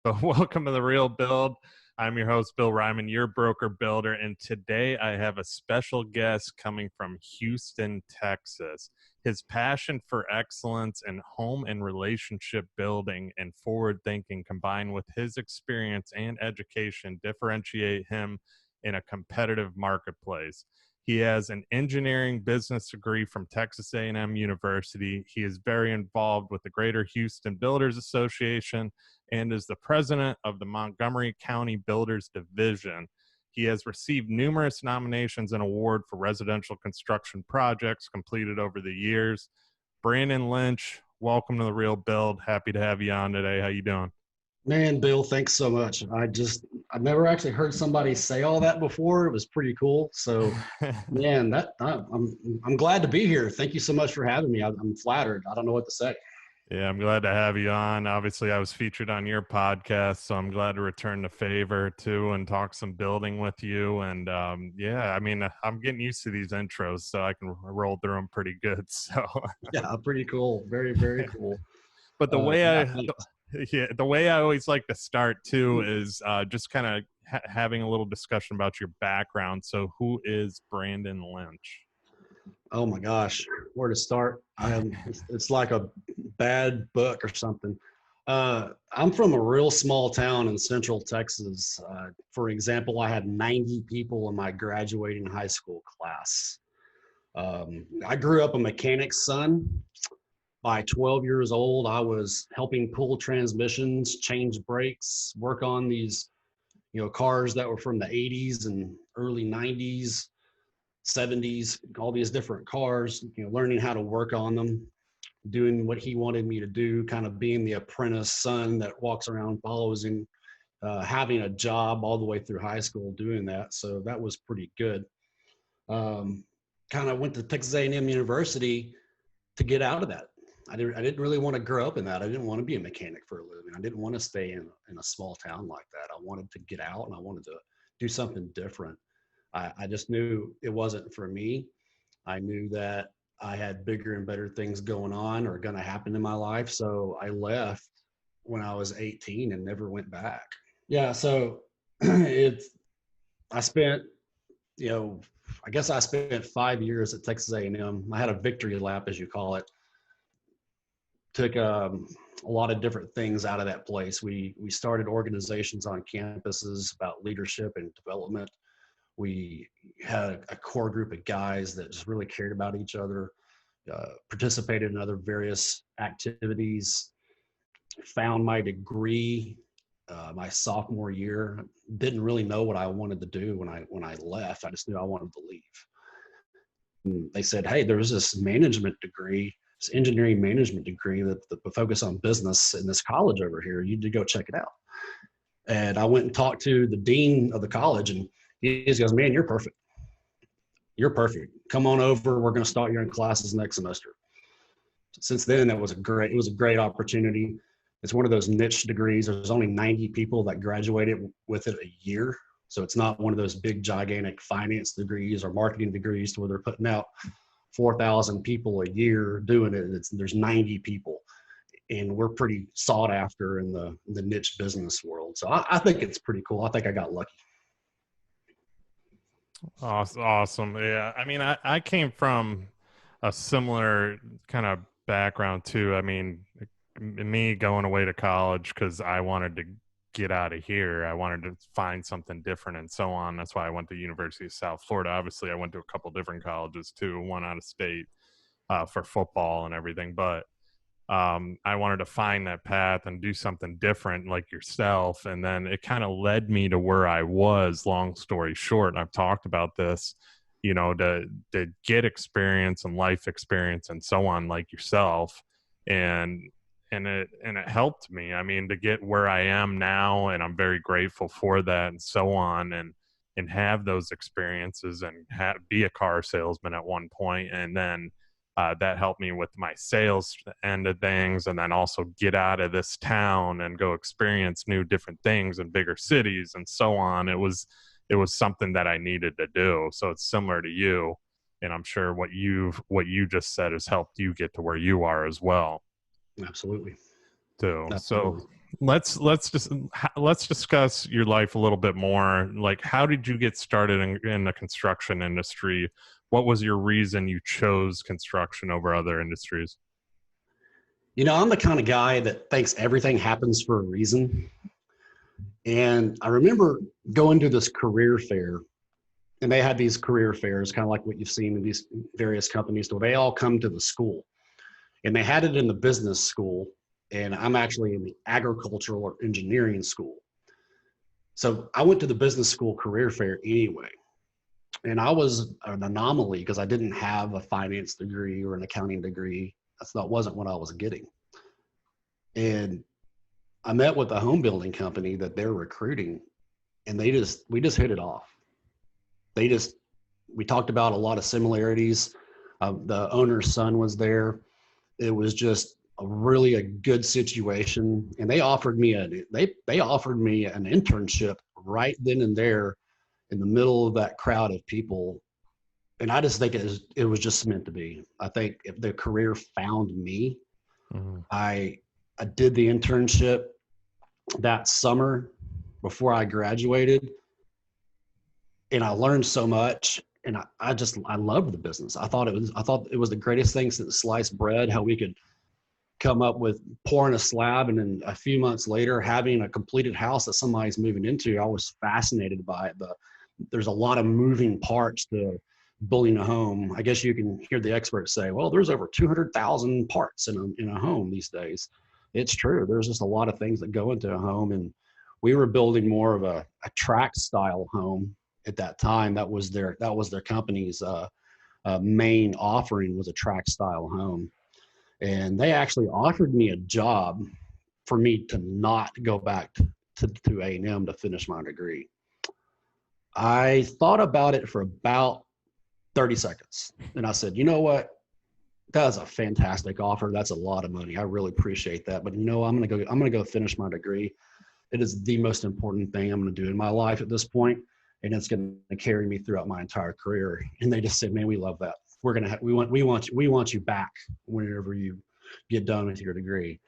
So welcome to The Real Build. I'm your host, Bill Reiman, your broker builder, and today I have a special guest coming from Houston, Texas. His passion for excellence in home and relationship building and forward thinking, combined with his experience and education, differentiate him in a competitive marketplace. He has an engineering business degree from Texas A&M University. He is very involved with the Greater Houston Builders Association and is the president of the Montgomery County Builders Division. He has received numerous nominations and awards for residential construction projects completed over the years. Brandon Lynch, welcome to The Real Build. Happy to have you on today. How you doing? Man, Bill, thanks so much. I've never actually heard somebody say all that before. It was pretty cool. So, man, I'm glad to be here. Thank you so much for having me. I'm flattered. I don't know what to say. Yeah, I'm glad to have you on. Obviously, I was featured on your podcast, so I'm glad to return the favor too and talk some building with you. And I'm getting used to these intros, so I can roll through them pretty good. So yeah, pretty cool. Very, very cool. But the way I always like to start too is just kind of having a little discussion about your background. So, who is Brandon Lynch? Oh my gosh, where to start? It's like a bad book or something. I'm from a real small town in central Texas. For example, I had 90 people in my graduating high school class. I grew up a mechanic's son. By 12 years old, I was helping pull transmissions, change brakes, work on these, cars that were from the 80s and early 90s. 70s, all these different cars, learning how to work on them, doing what he wanted me to do, kind of being the apprentice son that walks around, follows him, having a job all the way through high school doing that. So that was pretty good. Kind of went to Texas A&M University to get out of that. I didn't really want to grow up in that. I didn't want to be a mechanic for a living. I didn't want to stay in a small town like that. I wanted to get out and I wanted to do something different. I just knew it wasn't for me. I knew that I had bigger and better things going on or going to happen in my life. So I left when I was 18 and never went back. Yeah. So I spent, I guess I spent 5 years at Texas A&M. I had a victory lap, as you call it. Took a lot of different things out of that place. We started organizations on campuses about leadership and development. We had a core group of guys that just really cared about each other, participated in other various activities, found my degree my sophomore year. Didn't really know what I wanted to do when I left. I just knew I wanted to leave. And they said, hey, there's this management degree, this engineering management degree that focus on business in this college over here. You need to go check it out. And I went and talked to the dean of the college, and he just goes, man, you're perfect. You're perfect. Come on over. We're going to start you in classes next semester. Since then, it was a great opportunity. It's one of those niche degrees. There's only 90 people that graduated with it a year. So it's not one of those big, gigantic finance degrees or marketing degrees where they're putting out 4,000 people a year doing it. There's 90 people. And we're pretty sought after in the niche business world. So I think it's pretty cool. I think I got lucky. Awesome. Yeah. I mean, I came from a similar kind of background too. I mean, me going away to college because I wanted to get out of here. I wanted to find something different and so on. That's why I went to University of South Florida. Obviously, I went to a couple different colleges too, one out of state for football and everything. But I wanted to find that path and do something different like yourself. And then it kind of led me to where I was, long story short. And I've talked about this, to get experience and life experience and so on like yourself. And it helped me, I mean, to get where I am now. And I'm very grateful for that and so on. And have those experiences and be a car salesman at one point. And then that helped me with my sales end of things, and then also get out of this town and go experience new different things in bigger cities and so on. It was something that I needed to do. So it's similar to you, and I'm sure what you just said has helped you get to where you are as well. Absolutely. Too. Absolutely. let's discuss your life a little bit more. Like, how did you get started in the construction industry? What was your reason you chose construction over other industries? I'm the kind of guy that thinks everything happens for a reason. And I remember going to this career fair, and they had these career fairs, kind of like what you've seen in these various companies, where they all come to the school. And they had it in the business school, and I'm actually in the agricultural or engineering school. So I went to the business school career fair anyway. And I was an anomaly because I didn't have a finance degree or an accounting degree. That wasn't what I was getting. And I met with a home building company that they're recruiting, and we just hit it off. We talked about a lot of similarities. The owner's son was there. It was just a good situation, and they offered me an internship right then and there in the middle of that crowd of people. And I just think it was just meant to be. I think if the career found me, Mm-hmm. I did the internship that summer before I graduated, and I learned so much. And I loved the business. I thought it was the greatest thing since sliced bread, how we could come up with pouring a slab and then a few months later having a completed house that somebody's moving into. I was fascinated by it. There's a lot of moving parts to building a home. I guess you can hear the experts say, well, there's over 200,000 parts in a home these days. It's true. There's just a lot of things that go into a home. And we were building more of a tract style home at that time. That was their company's main offering, was a tract style home. And they actually offered me a job for me to not go back to A&M to finish my degree. I thought about it for about 30 seconds. And I said, you know what? That's a fantastic offer. That's a lot of money. I really appreciate that. But I'm going to go finish my degree. It is the most important thing I'm going to do in my life at this point, and it's going to carry me throughout my entire career. And they just said, man, we love that. We want you back whenever you get done with your degree.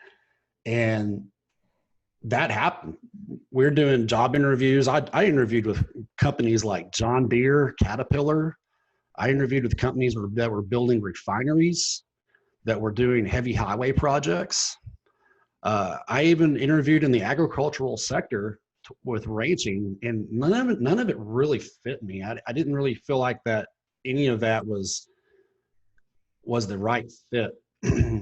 And that happened. We're doing job interviews. I interviewed with companies like John Deere, Caterpillar. I interviewed with companies that were building refineries, that were doing heavy highway projects. I even interviewed in the agricultural sector with ranching, and none of it really fit me. I didn't really feel like that any of that was the right fit.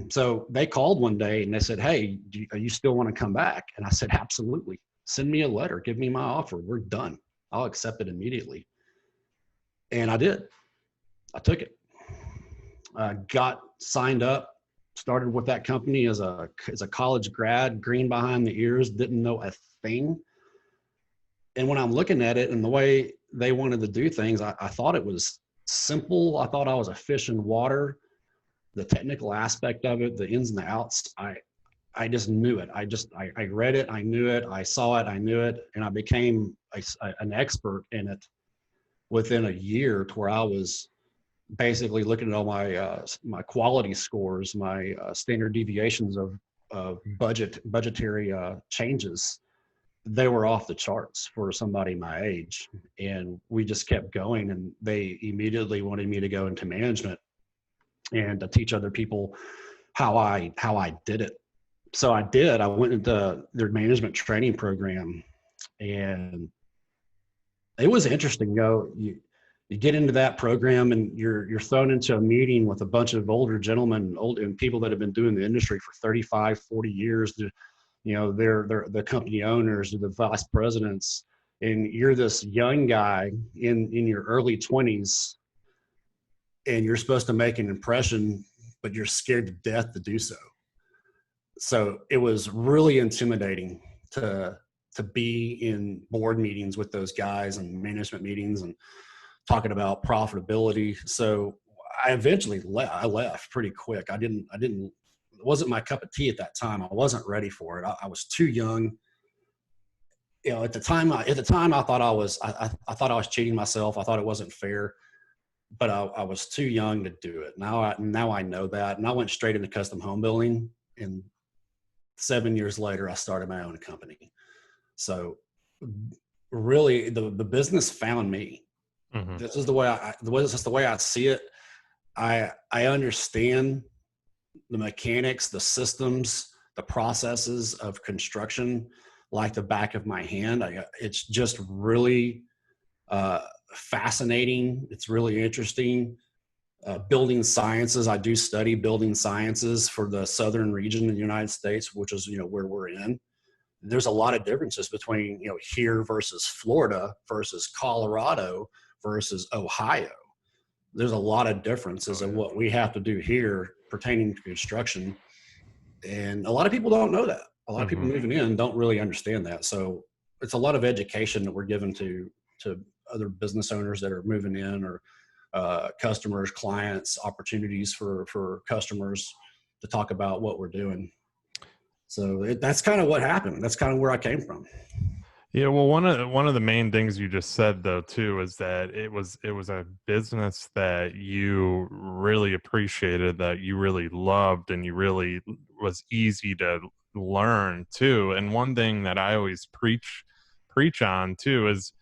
So they called one day and they said, hey, do you still want to come back? And I said, absolutely. Send me a letter. Give me my offer. We're done. I'll accept it immediately. And I did. I took it. Got signed up, started with that company as a college grad, green behind the ears, didn't know a thing. And when I'm looking at it and the way they wanted to do things, I thought it was simple. I thought I was a fish in water. The technical aspect of it, the ins and the outs, I just knew it. I read it, I knew it, I saw it, I knew it, and I became an expert in it within a year, to where I was basically looking at all my quality scores, my standard deviations of budgetary changes. They were off the charts for somebody my age, and we just kept going. And they immediately wanted me to go into management and to teach other people how I did it. So I did. I went into their management training program, and it was interesting. You get into that program, and you're thrown into a meeting with a bunch of older gentlemen, and people that have been doing the industry for 35, 40 years. They're the company owners, the vice presidents, and you're this young guy in your early 20s, and you're supposed to make an impression, but you're scared to death to do so. So it was really intimidating to be in board meetings with those guys and management meetings and talking about profitability. So I eventually I left pretty quick. It wasn't my cup of tea at that time. I wasn't ready for it. I was too young. At the time I thought I thought I was cheating myself. I thought it wasn't fair, but I was too young to do it. Now I know that. And I went straight into custom home building, and 7 years later, I started my own company. So really the business found me. Hmm. This is the way I see it. I understand the mechanics, the systems, the processes of construction like the back of my hand. It's just really uh, fascinating. It's really interesting. Building sciences. I do study building sciences for the southern region of the United States, which is where we're in. There's a lot of differences between here versus Florida versus Colorado versus Ohio. There's a lot of differences Oh in yeah. what we have to do here pertaining to construction, and a lot of people don't know that. A lot of people Hmm. moving in don't really understand that. So it's a lot of education that we're given to other business owners that are moving in, or customers, clients, opportunities for customers to talk about what we're doing. So that's kind of what happened. That's kind of where I came from. Yeah, well, one of the main things you just said though too is that it was a business that you really appreciated, that you really loved, and you really was easy to learn too. And one thing that I always preach on too is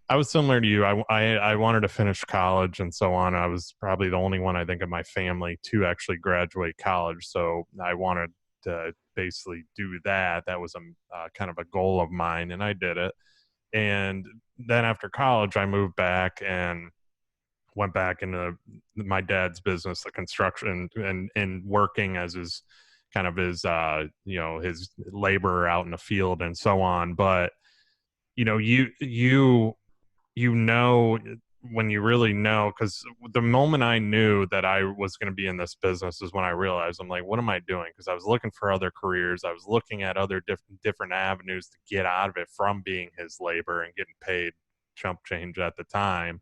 I was similar to you. I wanted to finish college and so on. I was probably the only one I think of my family to actually graduate college, so I wanted to basically do that. That was a kind of a goal of mine, and I did it. And then after college, I moved back and went back into my dad's business, the construction, and working as his kind of his his laborer out in the field and so on. But you know when you really know, because the moment I knew that I was going to be in this business is when I realized, I'm like, what am I doing? Because I was looking for other careers, I was looking at other different avenues to get out of it from being his labor and getting paid chump change at the time,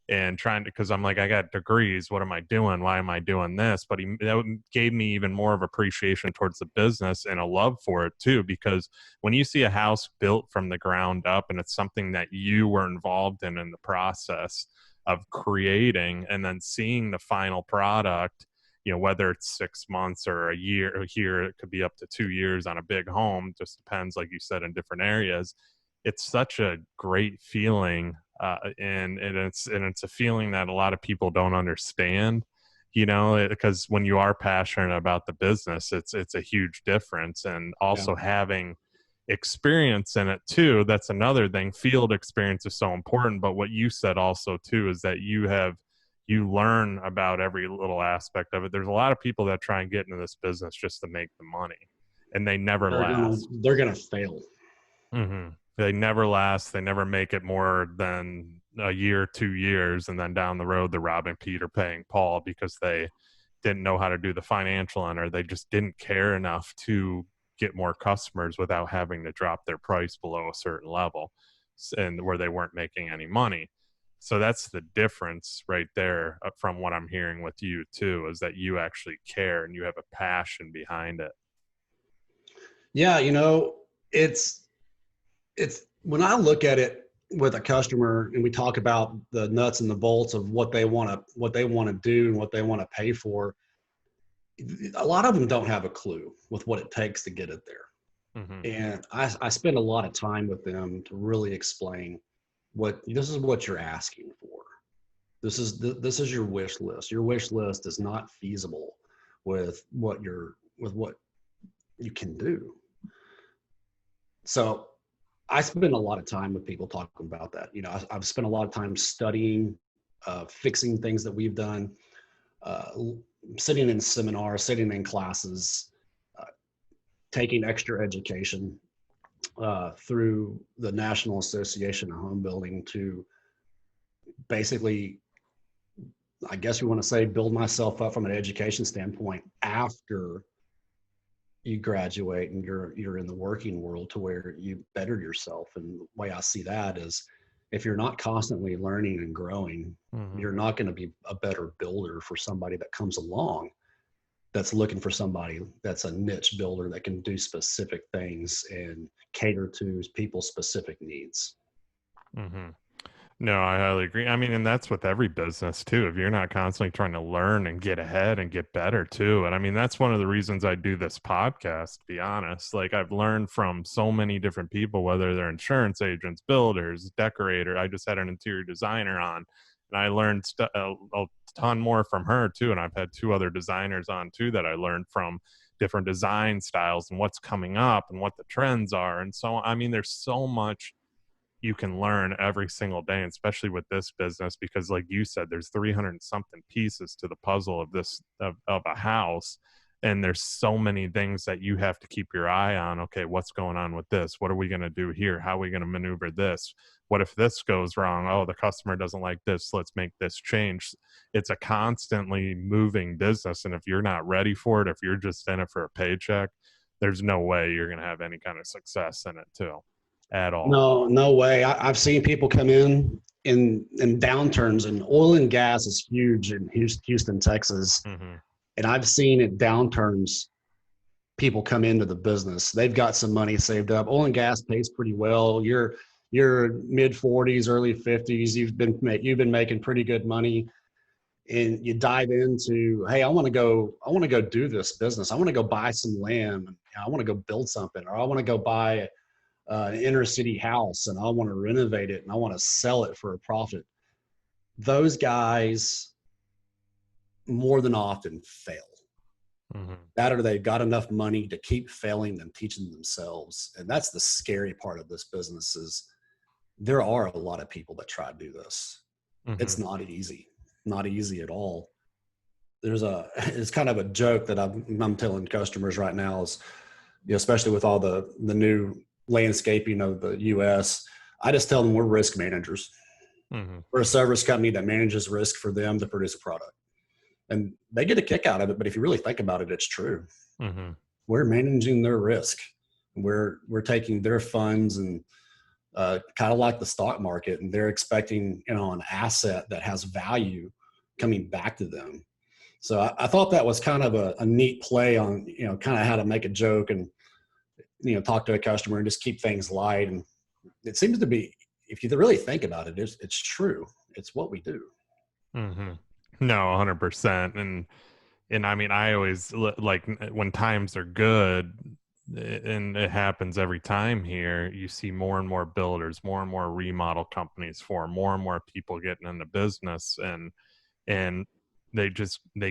and trying to, because I'm like, I got degrees, what am I doing, why am I doing this? But that gave me even more of appreciation towards the business and a love for it too, because when you see a house built from the ground up and it's something that you were involved in the process of creating, and then seeing the final product, whether it's 6 months or a year, or here it could be up to 2 years on a big home, just depends, like you said, in different areas. It's such a great feeling, and it's a feeling that a lot of people don't understand, because when you are passionate about the business, it's a huge difference. And Yeah. also having experience in it too, that's another thing. Field experience is so important, but what you said also too is that you learn about every little aspect of it. There's a lot of people that try and get into this business just to make the money, and they never last. They're gonna fail. Hmm. They never last. They never make it more than a year, 2 years, and then down the road, they're robbing Peter, paying Paul, because they didn't know how to do the financial end, or they just didn't care enough to get more customers without having to drop their price below a certain level, and where they weren't making any money. So that's the difference right there, from what I'm hearing with you too, is that you actually care and you have a passion behind it. Yeah, it's when I look at it with a customer and we talk about the nuts and the bolts of what they want to do and what they want to pay for, a lot of them don't have a clue with what it takes to get it there. Hmm. And I spend a lot of time with them to really explain what this is, what you're asking for. This is your wish list. Your wish list is not feasible with what you can do. So I spend a lot of time with people talking about that. I've spent a lot of time studying, fixing things that we've done, uh, sitting in seminars, sitting in classes, uh, taking extra education through the National Association of Home Building to basically, I guess you want to say, build myself up from an education standpoint after you graduate and you're in the working world, to where you better yourself. And the way I see that is, if you're not constantly learning and growing, Hmm. you're not going to be a better builder for somebody that comes along that's looking for somebody that's a niche builder that can do specific things and cater to people's specific needs. Hmm. No, I highly agree. I mean, and that's with every business too. If you're not constantly trying to learn and get ahead and get better too. And I mean, that's one of the reasons I do this podcast, to be honest. Like I've learned from so many different people, whether they're insurance agents, builders, decorator. I just had an interior designer on and I learned a ton more from her too. And I've had two other designers on too that I learned from different design styles and what's coming up and what the trends are. And so, I mean, there's so much you can learn every single day, especially with this business, because like you said, there's 300 and something pieces to the puzzle of this of a house. And there's so many things that you have to keep your eye on. Okay, what's going on with this? What are we going to do here? How are we going to maneuver this? What if this goes wrong? Oh, the customer doesn't like this. Let's make this change. It's a constantly moving business. And if you're not ready for it, if you're just in it for a paycheck, there's no way you're going to have any kind of success in it too at all. No, no way. I've seen people come in downturns, and oil and gas is huge in Houston, Texas. Mm-hmm. And I've seen at downturns, people come into the business. They've got some money saved up. Oil and gas pays pretty well. You're mid 40s, early 50s. You've been making pretty good money, and you dive into, hey, I want to go do this business. I want to go buy some land. I want to go build something, or I want to go buy an inner city house and I want to renovate it and I want to sell it for a profit. Those guys more than often fail. Mm-hmm. That or they've got enough money to keep failing and teaching themselves. And that's the scary part of this business is there are a lot of people that try to do this. Mm-hmm. It's not easy at all. It's kind of a joke that I'm telling customers right now is, especially with all the new landscaping of the US, I just tell them we're risk managers. Mm-hmm. We're a service company that manages risk for them to produce a product. And they get a kick out of it, but if you really think about it, it's true. Mm-hmm. We're managing their risk. We're taking their funds and kind of like the stock market, and they're expecting, an asset that has value coming back to them. So I thought that was kind of a neat play on, kind of how to make a joke and, talk to a customer and just keep things light. And it seems to be, if you really think about it, it's true. It's what we do. Mm-hmm. No, 100%. And I mean, I always like when times are good, and it happens every time here, you see more and more builders, more and more remodel companies form, more and more people getting into business, and they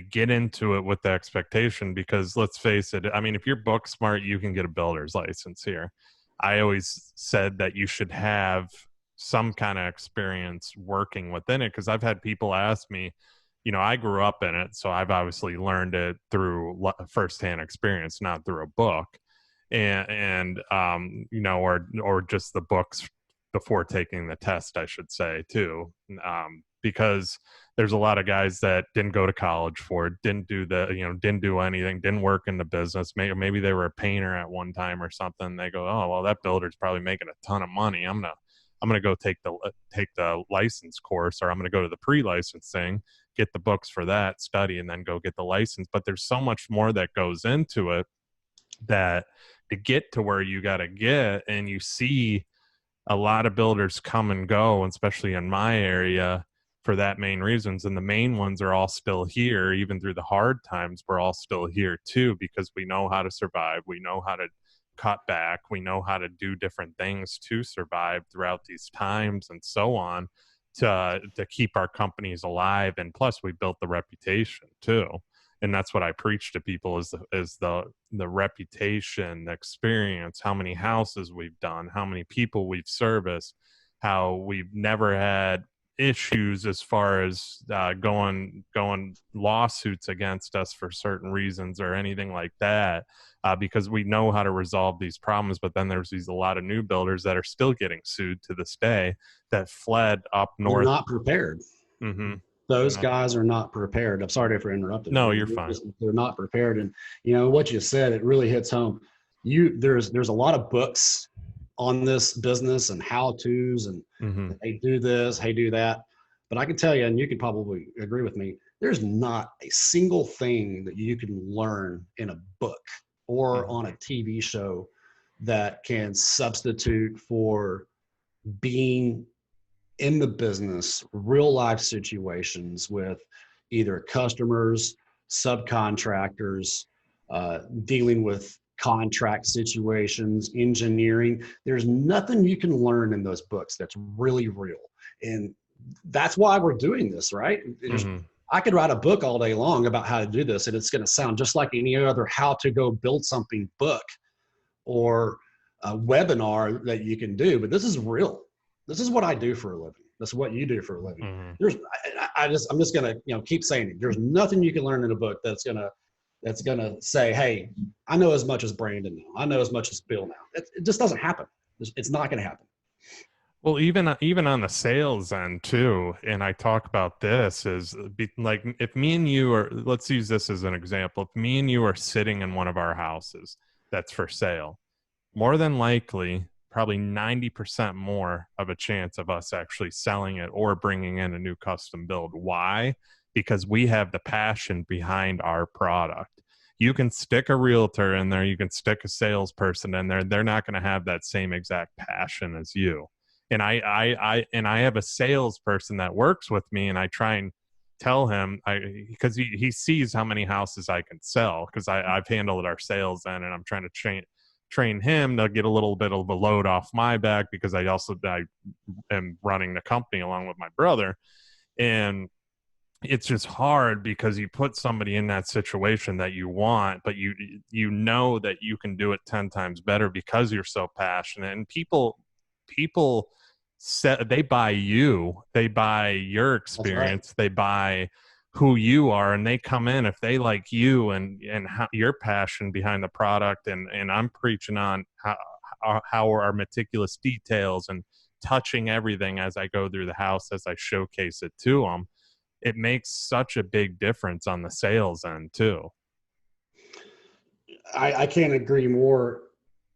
get into it with the expectation, because let's face it, I mean, if you're book smart, you can get a builder's license here. I always said that you should have some kind of experience working within it, because I've had people ask me, I grew up in it, so I've obviously learned it through firsthand experience, not through a book, or just the books before taking the test, I should say too, because there's a lot of guys that didn't go to college for it, didn't do anything, didn't work in the business. Maybe they were a painter at one time or something. They go, oh well, that builder's probably making a ton of money. I'm gonna go take the license course, or I'm gonna go to the pre-licensing, get the books for that, study, and then go get the license. But there's so much more that goes into it, that to get to where you got to get, and you see a lot of builders come and go, especially in my area, for that main reasons. And the main ones are all still here, even through the hard times. We're all still here too, because we know how to survive. We know how to cut back. We know how to do different things to survive throughout these times and so on, to keep our companies alive. And plus we built the reputation too. And that's what I preach to people is the reputation, the experience, how many houses we've done, how many people we've serviced, how we've never had issues as far as going lawsuits against us for certain reasons or anything like that, because we know how to resolve these problems. But then there's a lot of new builders that are still getting sued to this day, that fled up They're north. not prepared. Mm-hmm. Those guys are not prepared. I'm sorry for interrupting. No, you're fine. They're not prepared. And what you said, it really hits home. There's a lot of books on this business and how-tos, and Mm-hmm. hey, do this, hey, do that. But I can tell you, and you could probably agree with me, there's not a single thing that you can learn in a book or Mm-hmm. on a TV show that can substitute for being in the business, real life situations with either customers, subcontractors, dealing with contract situations, engineering. There's nothing you can learn in those books that's really real. And that's why we're doing this, right? Hmm. I could write a book all day long about how to do this, and it's going to sound just like any other how to go build something book or a webinar that you can do. But this is real. This is what I do for a living. That's what you do for a living. Hmm. I'm just gonna, keep saying it. There's nothing you can learn in a book that's gonna say, hey, I know as much as Brandon now. I know as much as Bill now. It just doesn't happen. It's not gonna happen. Well, even on the sales end too, and I talk about this is like if me and you are, let's use this as an example. If me and you are sitting in one of our houses that's for sale, more than likely, probably 90% more of a chance of us actually selling it or bringing in a new custom build. Why? Because we have the passion behind our product. You can stick a realtor in there, you can stick a salesperson in there. They're not going to have that same exact passion as you. And I have a salesperson that works with me, and I try and tell him because he sees how many houses I can sell because I've handled our sales end, and I'm trying to train him to get a little bit of a load off my back because I am running the company along with my brother. And it's just hard because you put somebody in that situation that you want, but you know that you can do it 10 times better because you're so passionate. And people they buy you, they buy your That's right. experience, they buy who you are, and they come in if they like you and how, your passion behind the product. And I'm preaching on how our meticulous details and touching everything as I go through the house, as I showcase it to them. It makes such a big difference on the sales end too. I can't agree more.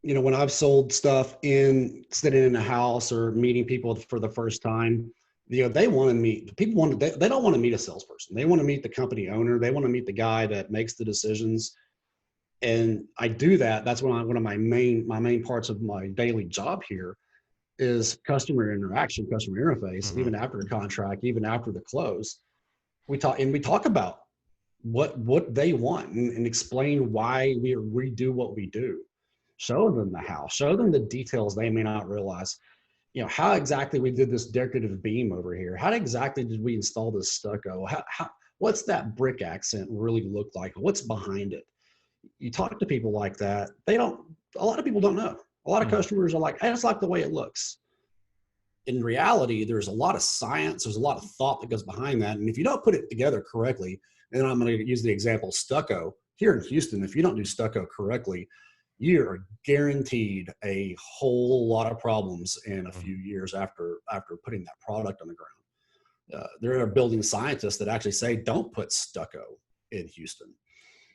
When I've sold stuff in sitting in a house or meeting people for the first time, they want to meet people. They don't want to meet a salesperson. They want to meet the company owner. They want to meet the guy that makes the decisions. And I do that. That's one of my main parts of my daily job here is customer interaction, customer interface. Mm-hmm. Even after a contract, even after the close, we talk about what they want and explain why we do what we do. Show them the house, show them the details they may not realize. How exactly we did this decorative beam over here. How exactly did we install this stucco? What's that brick accent really look like? What's behind it? You talk to people like that, a lot of people don't know. A lot of Mm-hmm. customers are like, I just like the way it looks. In reality, there's a lot of science, there's a lot of thought that goes behind that. And if you don't put it together correctly, and I'm going to use the example stucco here in Houston, if you don't do stucco correctly, you're guaranteed a whole lot of problems in a few years after putting that product on the ground. There are building scientists that actually say don't put stucco in Houston.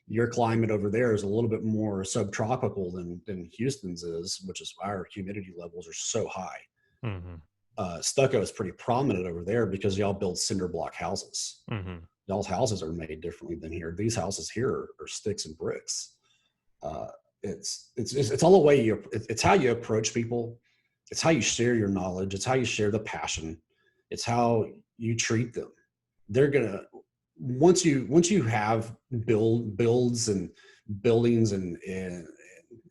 Your climate over there is a little bit more subtropical than Houston's is, which is our humidity levels are so high. Mm-hmm. Stucco is pretty prominent over there because y'all build cinder block houses. Mm-hmm. Y'all's houses are made differently than here. These houses here are sticks and bricks. Uh, it's all the way it's how you approach people. It's how you share your knowledge. It's how you share the passion. It's how you treat them. They're gonna once you have builds and buildings and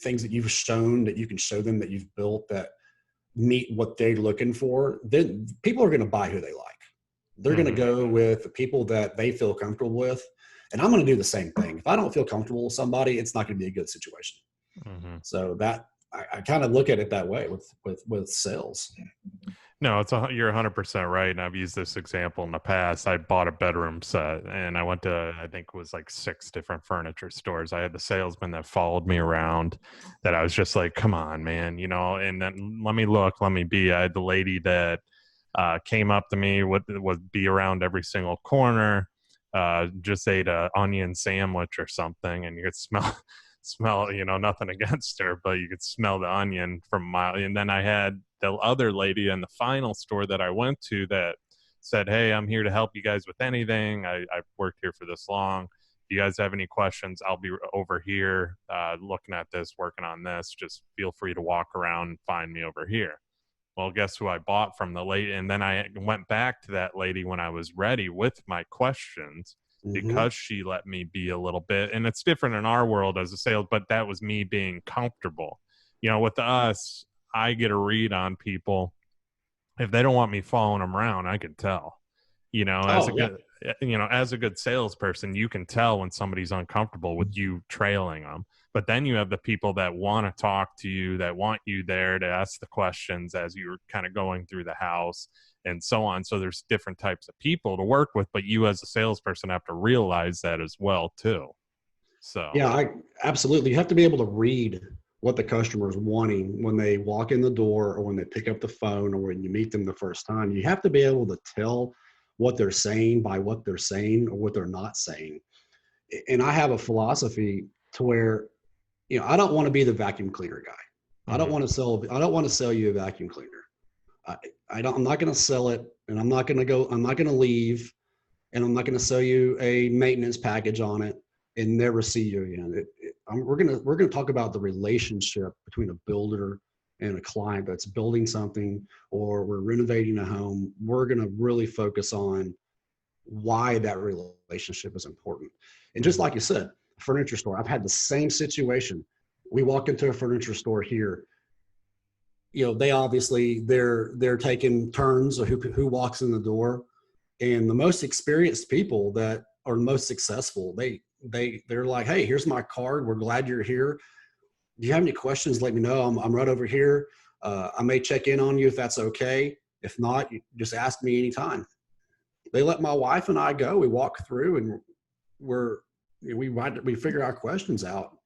things that you've shown that you can show them that you've built that meet what they're looking for, then people are going to buy who they like. They're going to Mm-hmm. go with the people that they feel comfortable with. And I'm going to do the same thing. If I don't feel comfortable with somebody, it's not going to be a good situation. Mm-hmm. So that I kind of look at it that way with sales. No, you're 100% right. And I've used this example in the past. I bought a bedroom set and I went to, I think it was like 6 different furniture stores. I had the salesman that followed me around that I was just like, come on, man, and then let me look, let me be. I had the lady that came up to me, would be around every single corner, just ate a onion sandwich or something, and you could smell, nothing against her, but you could smell the onion from a mile. And then I had the other lady in the final store that I went to that said, hey, I'm here to help you guys with anything. I've worked here for this long. If you guys have any questions, I'll be over here looking at this, working on this. Just feel free to walk around and find me over here. well, guess who I bought from the lady? And then I went back to that lady when I was ready with my questions Mm-hmm. because she let me be a little bit. And it's different in our world as a sales, but that was me being comfortable. With us, I get a read on people. If they don't want me following them around, I can tell. As a Oh, yeah. good as a good salesperson, you can tell when somebody's uncomfortable with you trailing them. But then you have the people that want to talk to you, that want you there to ask the questions as you're kind of going through the house and so on. So there's different types of people to work with, but you as a salesperson have to realize that as well too. So Yeah, I absolutely. You have to be able to read what the customer is wanting when they walk in the door or when they pick up the phone or when you meet them the first time. You have to be able to tell what they're saying by what they're saying or what they're not saying. And I have a philosophy to where, I don't want to be the vacuum cleaner guy. mhm. I don't want to sell you a vacuum cleaner. I, I'm not going to sell it, and I'm not going to leave, and I'm not going to sell you a maintenance package on it and never see you again. We're going to talk about the relationship between a builder and a client that's building something, or we're renovating a home. We're going to really focus on why that relationship is important. And just Mhm. like you said, furniture store, I've had the same situation. We walk into a furniture store here. They obviously they're taking turns of who walks in the door, and the most experienced people that are most successful, they're like, hey, here's my card, we're glad you're here. Do you have any questions? Let me know. I'm right over here. I may check in on you if that's okay. If not, you just ask me anytime. They let my wife and I go. We walk through, and we're we figure our questions out.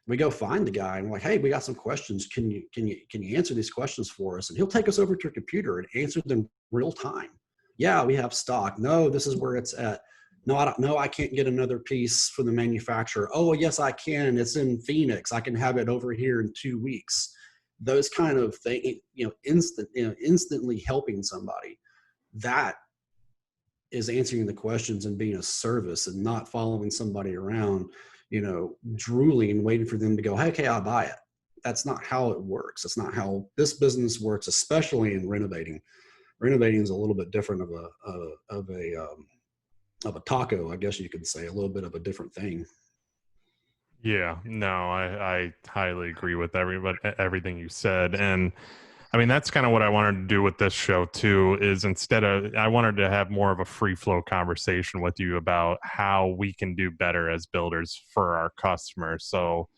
We go find the guy, and we're like, hey, we got some questions. Can you answer these questions for us? And he'll take us over to a computer and answer them real time. Yeah, we have stock. No, this is where it's at. No, I don't know. I can't get another piece from the manufacturer. Oh, yes, I can. It's in Phoenix. I can have it over here in 2 weeks. Those kind of things, instantly helping somebody. That is answering the questions and being a service, and not following somebody around, drooling and waiting for them to go, hey, okay, I'll buy it. That's not how it works. That's not how this business works, especially in renovating. Renovating is a little bit different of a taco, I guess you could say, a little bit of a different thing. Yeah, no, I highly agree with everything you said. And I mean, that's kind of what I wanted to do with this show too, is I wanted to have more of a free flow conversation with you about how we can do better as builders for our customers. So,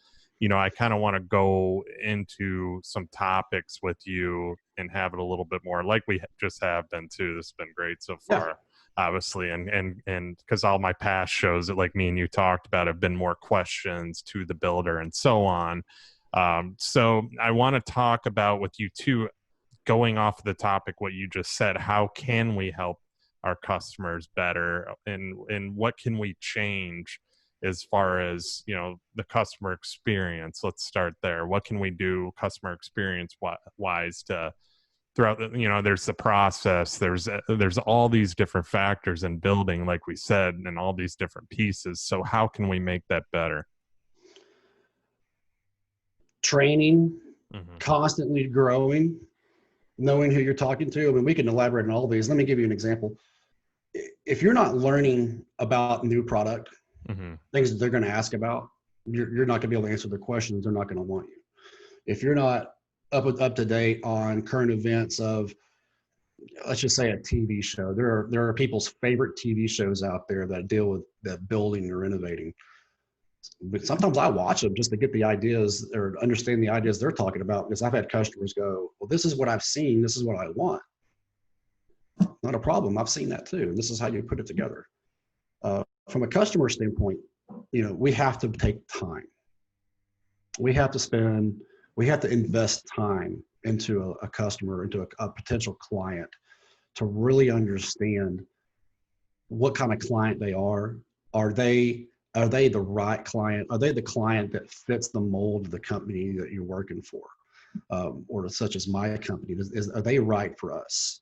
I kind of want to go into some topics with you and have it a little bit more like we just have been too. This has been great so Yeah. far, obviously. And because all my past shows that like me and you talked about have been more questions to the builder and so on. So I want to talk about with you too, going off the topic, what you just said, how can we help our customers better, and what can we change as far as, the customer experience? Let's start there. What can we do customer experience wise to throughout there's the process, there's all these different factors in building, like we said, and all these different pieces. So how can we make that better? Training, Mm-hmm. constantly growing, knowing who you're talking to. I mean, we can elaborate on all these. Let me give you an example. If you're not learning about new product, Mm-hmm. things that they're going to ask about, you're not going to be able to answer their questions. They're not going to want you. If you're not up to date on current events of, let's just say, a TV show, there are people's favorite TV shows out there that deal with that building or renovating. But sometimes I watch them just to get the ideas or understand the ideas they're talking about, because I've had customers go, well, this is what I've seen. This is what I want. Not a problem. I've seen that too. This is how you put it together. From a customer standpoint, we have to take time. We have to spend, we have to invest time into a customer, into a potential client, to really understand what kind of client they are. Are they are they the right client? Are they the client that fits the mold of the company that you're working for? Or such as my company, are they right for us?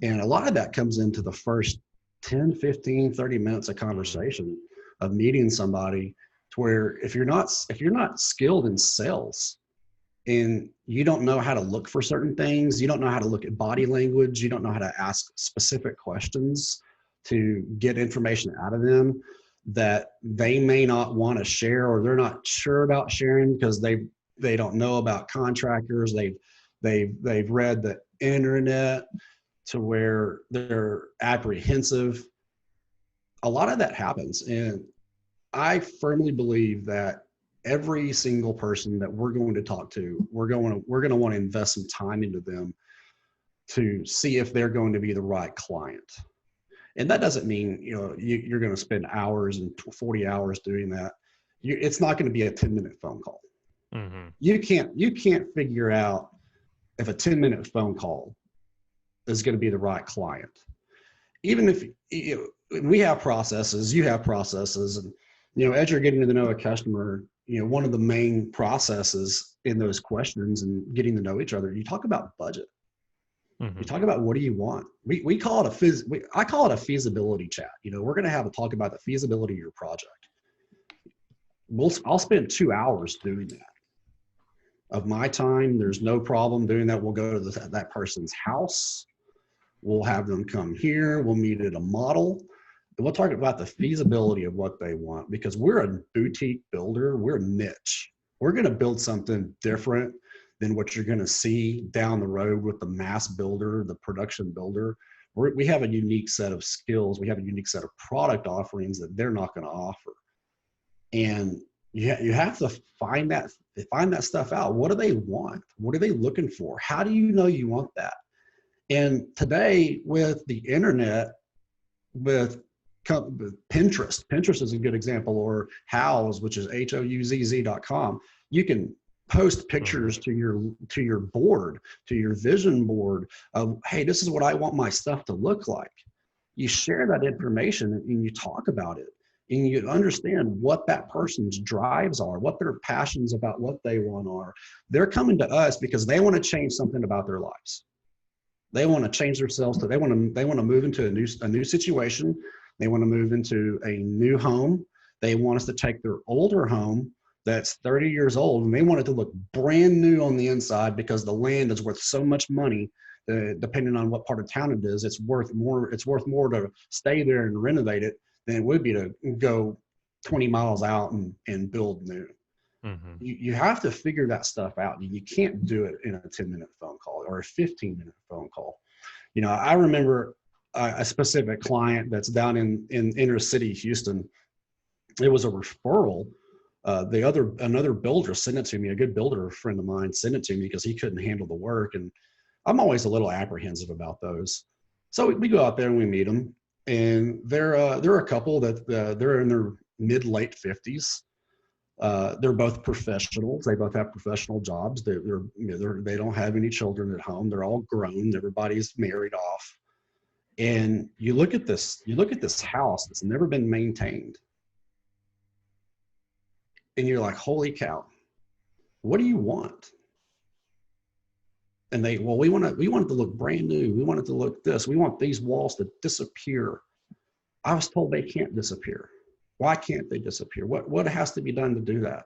And a lot of that comes into the first 10, 15, 30 minutes of Mm-hmm. conversation of meeting somebody, to where if you're not skilled in sales, and you don't know how to look for certain things. You don't know how to look at body language. You don't know how to ask specific questions to get information out of them that they may not want to share, or they're not sure about sharing because they don't know about contractors. They've read the internet to where they're apprehensive. A lot of that happens, and I firmly believe that every single person that we're going to talk to, we're going to want to invest some time into them to see if they're going to be the right client. And that doesn't mean, you're going to spend hours and 40 hours doing that. It's not going to be a 10-minute phone call. Mm-hmm. You can't figure out if a 10-minute phone call is going to be the right client. Even if we have processes, you have processes, and as you're getting to know a customer, one of the main processes in those questions and getting to know each other, you talk about budget. Mm-hmm. You talk about, what do you want? We call it I call it a feasibility chat. We're going to have a talk about the feasibility of your project. I'll spend 2 hours doing that of my time. There's no problem doing that. We'll go to that person's house. We'll have them come here. We'll meet at a model. And we'll talk about the feasibility of what they want, because we're a boutique builder. We're niche. We're going to build something different than what you're going to see down the road with the mass builder, the production builder. We have a unique set of skills. We have a unique set of product offerings that they're not going to offer. And you have to find that stuff out. What do they want? What are they looking for? How do you know you want that? And today, with the internet, with Pinterest is a good example, or Houzz, which is HOUZZ.com. You can post pictures to your board, to your vision board of, hey, this is what I want my stuff to look like. You share that information and you talk about it, and you understand what that person's drives are, what their passions about what they want are. They're coming to us because they want to change something about their lives. They want to change themselves. They want to move into a new situation. They want to move into a new home. They want us to take their older home that's 30 years old, and they want it to look brand new on the inside, because the land is worth so much money. Depending on what part of town it is, it's worth more to stay there and renovate it than it would be to go 20 miles out and build new. Mm-hmm. You have to figure that stuff out. You can't do it in a 10-minute phone call or a 15-minute phone call. I remember a specific client that's down in inner city Houston. It was a referral. Another builder sent it to me. A good builder, a friend of mine, sent it to me because he couldn't handle the work, and I'm always a little apprehensive about those. So we go out there and we meet them, and they're a couple that they're in their mid-late 50s. They're both professionals. They both have professional jobs. They don't have any children at home. They're all grown. Everybody's married off. And you look at this house that's never been maintained, and you're like, holy cow, what do you want? And we want it to look brand new. We want it to look this. We want these walls to disappear. I was told they can't disappear. Why can't they disappear? What has to be done to do that?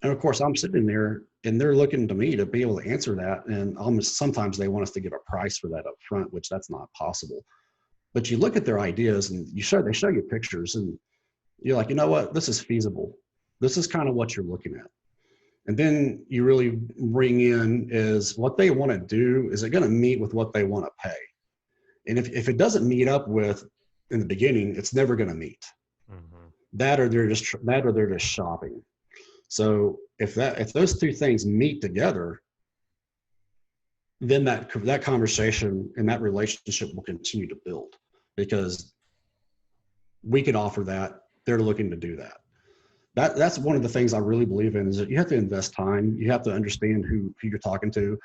And of course, I'm sitting there, and they're looking to me to be able to answer that. And sometimes they want us to give a price for that up front, which that's not possible. But you look at their ideas, and they show you pictures, and you're like, you know what? This is feasible. This is kind of what you're looking at. And then you really bring in is what they want to do. Is it going to meet with what they want to pay? And if it doesn't meet up with in the beginning, it's never going to meet. Mm-hmm. That or they're just shopping. So if those two things meet together, then that conversation and that relationship will continue to build, because we can offer that. They're looking to do that. That's one of the things I really believe in, is that you have to invest time. You have to understand who you're talking to.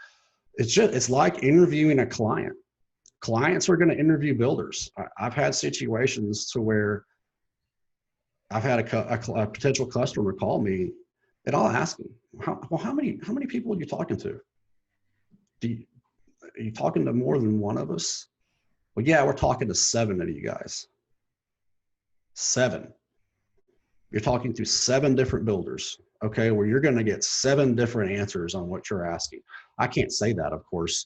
It's like interviewing a client. Clients are going to interview builders. I've had situations to where I've had a potential customer call me, and I'll ask them, how many people are you talking to? Are you talking to more than one of us? Well, yeah, we're talking to 7 of you guys. 7. You're talking to 7 different builders, okay, where you're going to get 7 different answers on what you're asking. I can't say that, of course,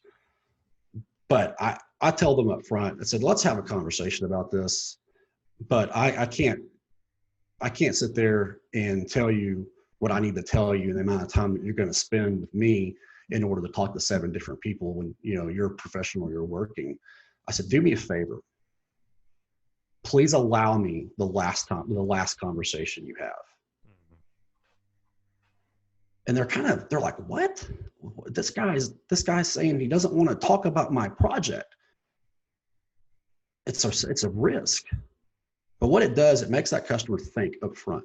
but I tell them up front, I said, let's have a conversation about this, but I can't sit there and tell you what I need to tell you and the amount of time that you're going to spend with me in order to talk to 7 different people when, you know, you're a professional, you're working. I said, do me a favor. Please allow me the last conversation you have. And they're like, what? This guy's saying he doesn't want to talk about my project. It's a risk. But what it does, it makes that customer think up front.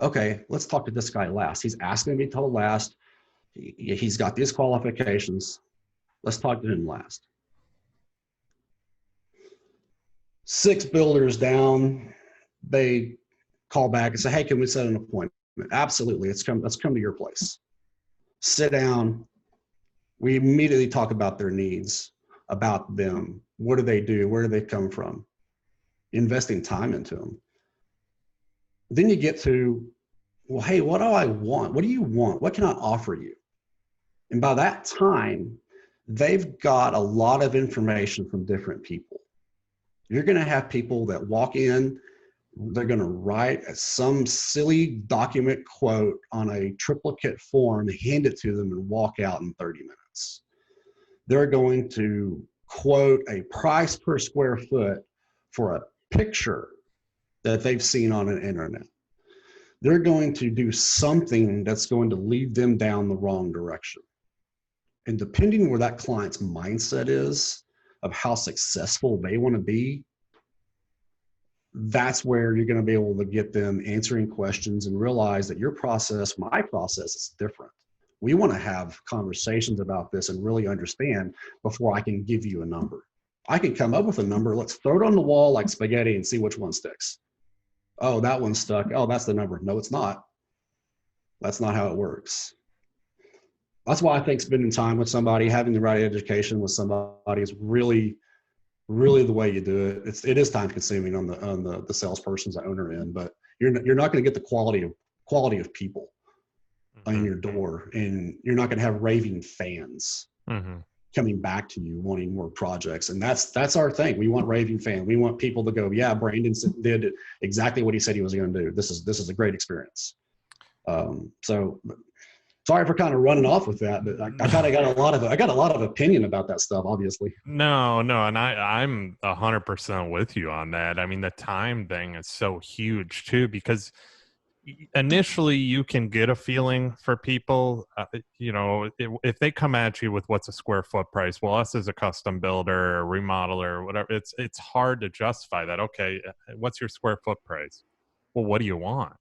Okay, let's talk to this guy last. He's asking me to last. He's got these qualifications. Let's talk to him last. 6 builders down, they call back and say, hey, can we set an appointment? Absolutely. Let's come to your place. Sit down. We immediately talk about their needs, about them. What do they do? Where do they come from? Investing time into them. Then you get to, well, hey, what do I want? What do you want? What can I offer you? And by that time, they've got a lot of information from different people. You're going to have people that walk in, they're going to write some silly document quote on a triplicate form, hand it to them, and walk out in 30 minutes. They're going to quote a price per square foot for a picture that they've seen on an internet. They're going to do something that's going to lead them down the wrong direction. And depending where that client's mindset is of how successful they want to be, that's where you're going to be able to get them answering questions and realize that your process, my process, is different. We want to have conversations about this and really understand before I can give you a number. I can come up with a number. Let's throw it on the wall like spaghetti and see which one sticks. Oh, that one stuck. Oh, that's the number. No, it's not. That's not how it works. That's why I think spending time with somebody, having the right education with somebody is really the way you do it. It is time consuming on the salesperson's owner end, but you're not going to get the quality of people in your door, and you're not going to have raving fans coming back to you wanting more projects. And that's our thing. We want raving fans. We want people to go, yeah, Brandon did exactly what he said he was going to do. This is a great experience. So sorry for kind of running off with that, but I kind of got a lot of opinion about that stuff, obviously. No, and I'm 100% with you on that. I mean, the time thing is so huge too, because initially you can get a feeling for people. If they come at you with what's a square foot price, well, us as a custom builder or remodeler or whatever, it's hard to justify that. Okay, what's your square foot price? Well, what do you want?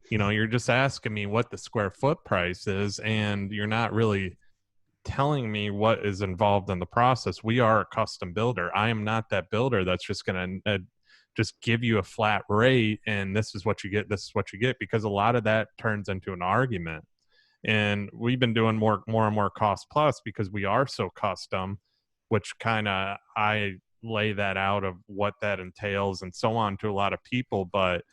You're just asking me what the square foot price is, and you're not really telling me what is involved in the process. We are a custom builder. I am not that builder that's just going to just give you a flat rate and this is what you get, because a lot of that turns into an argument. And we've been doing more and more cost plus because we are so custom, which kind of I lay that out of what that entails and so on to a lot of people. But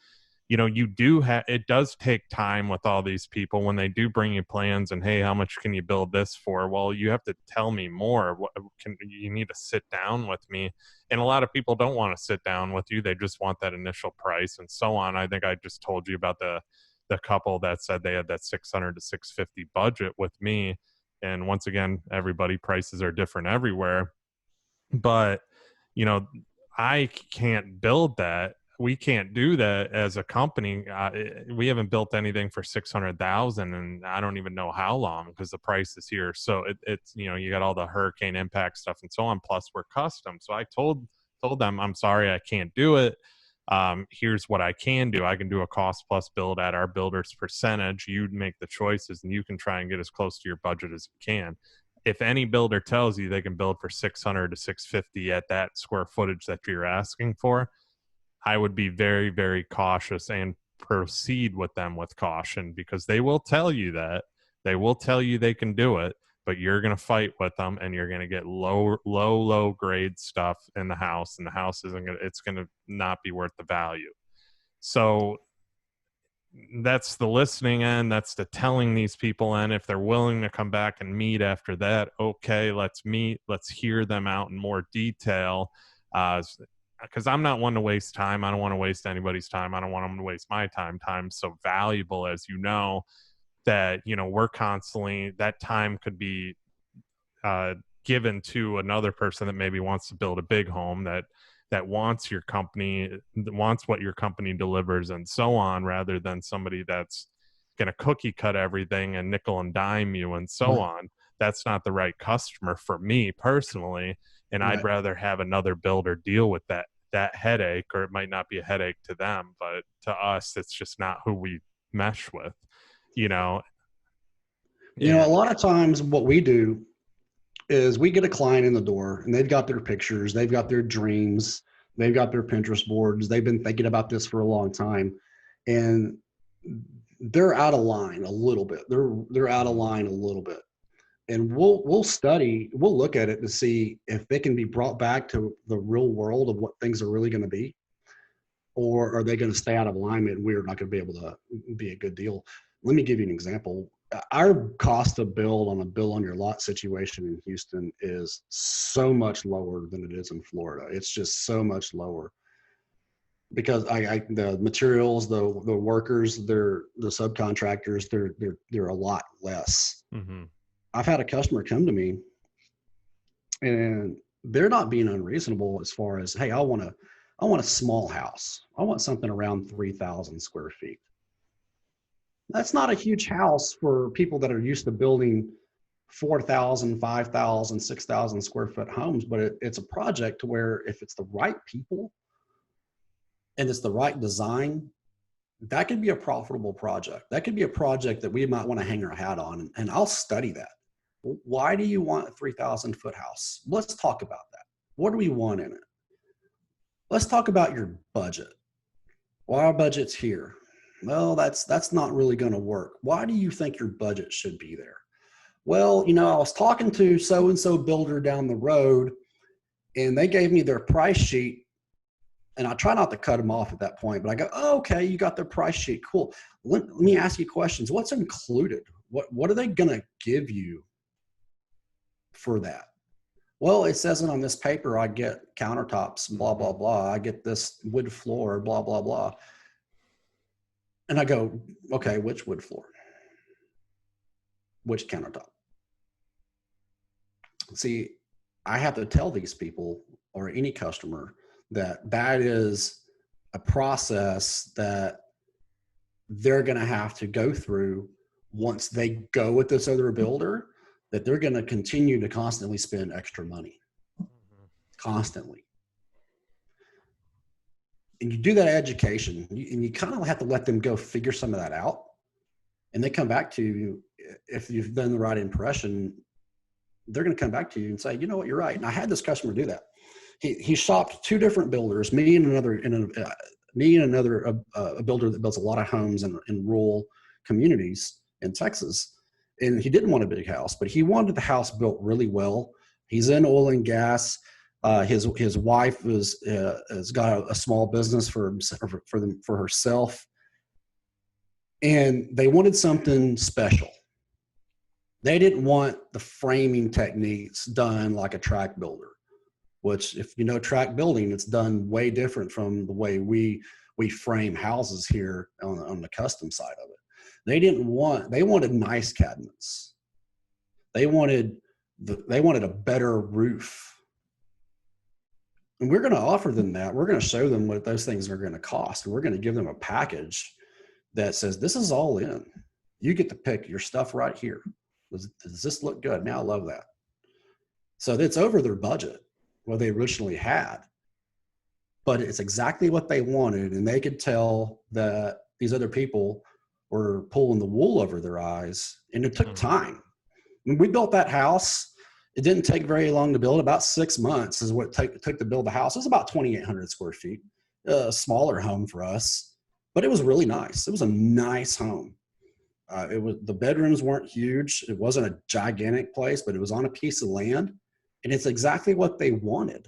it does take time with all these people when they do bring you plans and, hey, how much can you build this for? Well, you have to tell me more. You need to sit down with me. And a lot of people don't want to sit down with you. They just want that initial price and so on. I think I just told you about the couple that said they had that 600 to 650 budget with me. And once again, everybody prices are different everywhere. But, I can't build that. We can't do that as a company. We haven't built anything for 600,000, and I don't even know how long because the price is here. So it's you got all the hurricane impact stuff and so on. Plus, we're custom. So I told them, I'm sorry, I can't do it. Here's what I can do. I can do a cost plus build at our builder's percentage. You make the choices, and you can try and get as close to your budget as you can. If any builder tells you they can build for 600 to 650 at that square footage that you're asking for, I would be very, very cautious and proceed with them with caution, because they will tell you that. They will tell you they can do it, but you're going to fight with them and you're going to get low grade stuff in the house, and the house it's going to not be worth the value. So that's the listening end, that's the telling these people end. If they're willing to come back and meet after that, okay, let's meet, let's hear them out in more detail. Because I'm not one to waste time. I don't want to waste anybody's time. I don't want them to waste my time. Time's so valuable, as you know, that, you know, we're constantly, that time could be uh, given to another person that maybe wants to build a big home, that wants your company, wants what your company delivers, and so on, rather than somebody that's going to cookie cut everything and nickel and dime you and so Right. on. That's not the right customer for me personally, and I'd Right. rather have another builder deal with that headache. Or it might not be a headache to them, but to us it's just not who we mesh with, you know. You know, a And lot of times what we do is we get a client in the door and they've got their pictures, they've got their dreams, they've got their Pinterest boards, they've been thinking about this for a long time, and they're out of line a little bit. They're out of line a little bit. And we'll look at it to see if they can be brought back to the real world of what things are really going to be, or are they going to stay out of alignment and we're not going to be able to be a good deal. Let me give you an example. Our cost of build on a bill on your lot situation in Houston is so much lower than it is in Florida. It's just so much lower because the materials, the workers, the subcontractors, they're a lot less. mm-hmm. I've had a customer come to me and they're not being unreasonable as far as, hey, I want a small house. I want something around 3,000 square feet. That's not a huge house for people that are used to building 4,000, 5,000, 6,000 square foot homes, but it's a project to where if it's the right people and it's the right design, that could be a profitable project. That could be a project that we might want to hang our hat on, and I'll study that. Why do you want a 3,000 foot house? Let's talk about that. What do we want in it? Let's talk about your budget. Well, our budget's here. Well, that's not really going to work. Why do you think your budget should be there? Well, you know, I was talking to so-and-so builder down the road and they gave me their price sheet, and I try not to cut them off at that point, but I go, oh, okay, you got their price sheet. Cool. Let me ask you questions. What's included? What are they going to give you for that? Well, it says it on this paper. I get countertops, blah, blah, blah. I get this wood floor, blah, blah, blah. And I go, okay, which wood floor? Which countertop? See, I have to tell these people or any customer that that is a process that they're going to have to go through once they go with this other builder, that they're going to continue to constantly spend extra money, constantly. And you do that education, and you kind of have to let them go figure some of that out. And they come back to you. If you've done the right impression, they're going to come back to you and say, you know what, you're right. And I had this customer do that. He shopped two different builders, me and another a builder that builds a lot of homes in rural communities in Texas. And he didn't want a big house, but he wanted the house built really well. He's in oil and gas. His wife has got a small business for herself, and they wanted something special. They didn't want the framing techniques done like a track builder, which, if you know track building, it's done way different from the way we frame houses here on the custom side of it. They wanted nice cabinets. They wanted a better roof. And we're going to offer them that. We're going to show them what those things are going to cost. And we're going to give them a package that says, this is all in. You get to pick your stuff right here. Does this look good? Now I love that. So it's over their budget, what they originally had. But it's exactly what they wanted. And they could tell that these other people were pulling the wool over their eyes. And it took time. When we built that house, it didn't take very long to build. About 6 months is what it took to build the house. It was about 2,800 square feet, a smaller home for us, but it was really nice. It was a nice home. The bedrooms weren't huge. It wasn't a gigantic place, but it was on a piece of land, and it's exactly what they wanted.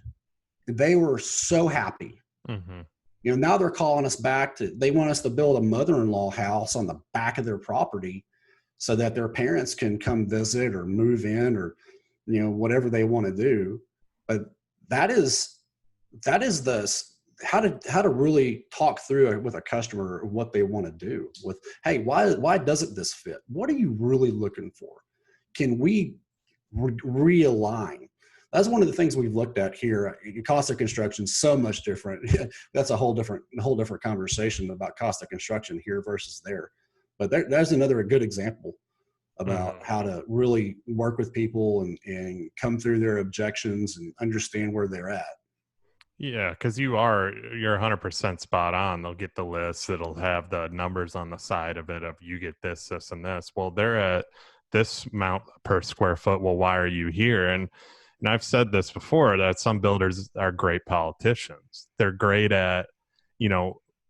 They were so happy. Mm-hmm. Now they're calling us back they want us to build a mother-in-law house on the back of their property so that their parents can come visit or move in or, whatever they want to do. But that is the, how to really talk through it with a customer what they want to do with, hey, why doesn't this fit? What are you really looking for? Can we realign? That's one of the things we've looked at here. Cost of construction is so much different. That's a whole different conversation about cost of construction here versus there. But there's another good example about how to really work with people and come through their objections and understand where they're at. Yeah, because you're 100% spot on. They'll get the list. It'll have the numbers on the side of it of you get this, this, and this. Well, they're at this amount per square foot. Well, why are you here? And I've said this before that some builders are great politicians. They're great at,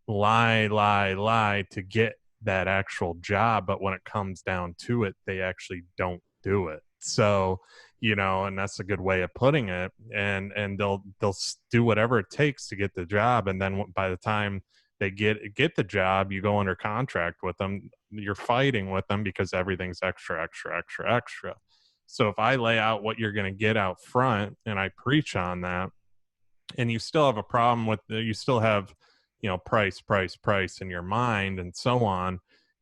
lie to get that actual job. But when it comes down to it, they actually don't do it. So, and that's a good way of putting it. And they'll do whatever it takes to get the job. And then by the time they get the job, you go under contract with them, you're fighting with them because everything's extra, extra, extra, extra. So if I lay out what you're going to get out front and I preach on that, and you still have a problem with you still have, price in your mind and so on,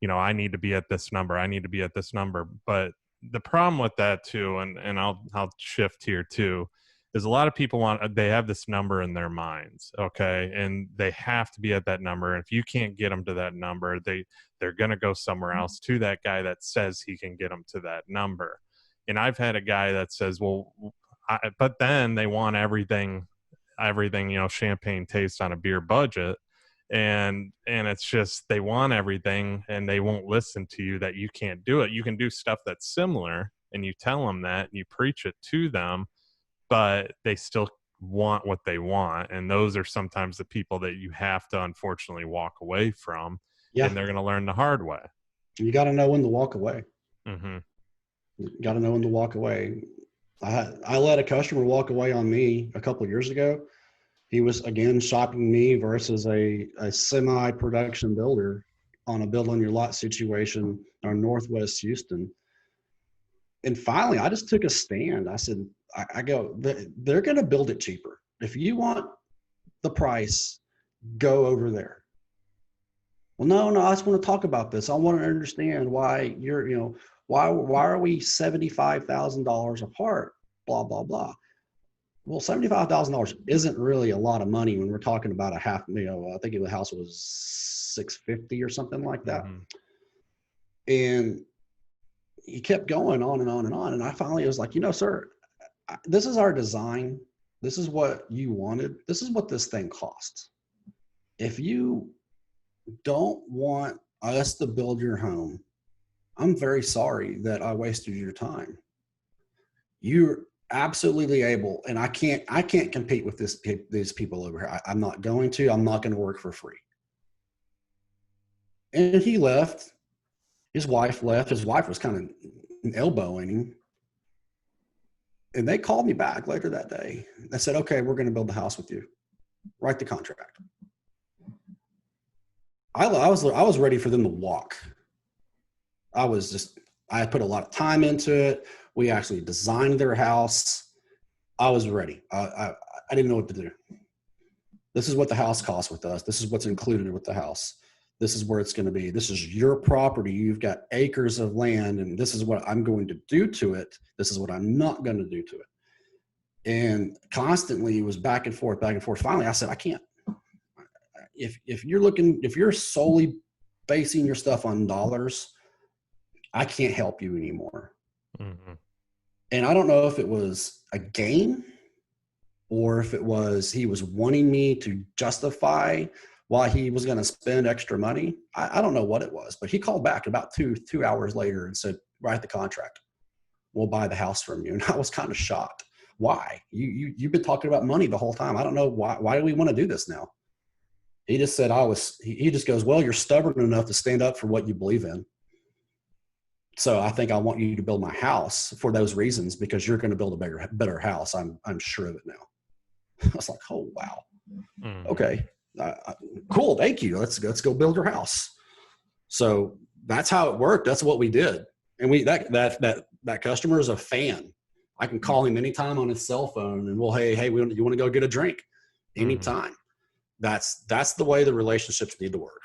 I need to be at this number. I need to be at this number. But the problem with that too, and I'll shift here too, is a lot of people they have this number in their minds, okay, and they have to be at that number. And if you can't get them to that number, they're going to go somewhere else to that guy that says he can get them to that number. And I've had a guy that says, well, but then they want everything, champagne taste on a beer budget. And it's just, they want everything and they won't listen to you that you can't do it. You can do stuff that's similar and you tell them that and you preach it to them, but they still want what they want. And those are sometimes the people that you have to unfortunately walk away from. Yeah. And they're going to learn the hard way. You got to know when to walk away. Mm-hmm. You got to know when to walk away. I let a customer walk away on me a couple of years ago. He was, again, shopping me versus a semi-production builder on a build on your lot situation on Northwest Houston. And finally, I just took a stand. I said, I go, they're going to build it cheaper. If you want the price, go over there. Well, no, I just want to talk about this. I want to understand why why are we $75,000 apart? Blah, blah, blah. Well, $75,000 isn't really a lot of money when we're talking about a half, I think the house was $650 or something like that. Mm-hmm. And he kept going on and on and on. And I finally was like, sir, this is our design. This is what you wanted. This is what this thing costs. If you don't want us to build your home, I'm very sorry that I wasted your time. You're absolutely able, and I can't compete with these people over here. I'm not going to. I'm not going to work for free. And he left. His wife left. His wife was kind of elbowing him. And they called me back later that day. They said, okay, we're going to build the house with you. Write the contract. I was ready for them to walk. I had put a lot of time into it. We actually designed their house. I was ready. I didn't know what to do. This is what the house costs with us. This is what's included with the house. This is where it's going to be. This is your property. You've got acres of land, and this is what I'm going to do to it. This is what I'm not going to do to it. And constantly it was back and forth, back and forth. Finally, I said, I can't. If you're solely basing your stuff on dollars, I can't help you anymore. Mm-hmm. And I don't know if it was a game or if it was he was wanting me to justify why he was going to spend extra money. I don't know what it was, but he called back about two hours later and said, write the contract. We'll buy the house from you. And I was kind of shocked. Why? You've been talking about money the whole time. I don't know why do we want to do this now? He just said he just goes, well, you're stubborn enough to stand up for what you believe in. So I think I want you to build my house for those reasons, because you're going to build a better house. I'm sure of it now. I was like, oh, wow. Mm. Okay. Cool, thank you. Let's go build your house. So that's how it worked. That's what we did. And that customer is a fan. I can call him anytime on his cell phone, and you want to go get a drink Mm-hmm. anytime. That's the way the relationships need to work.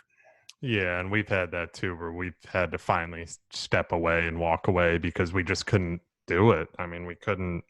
Yeah, and we've had that too, where we've had to finally step away and walk away because we just couldn't do it. I mean, we couldn't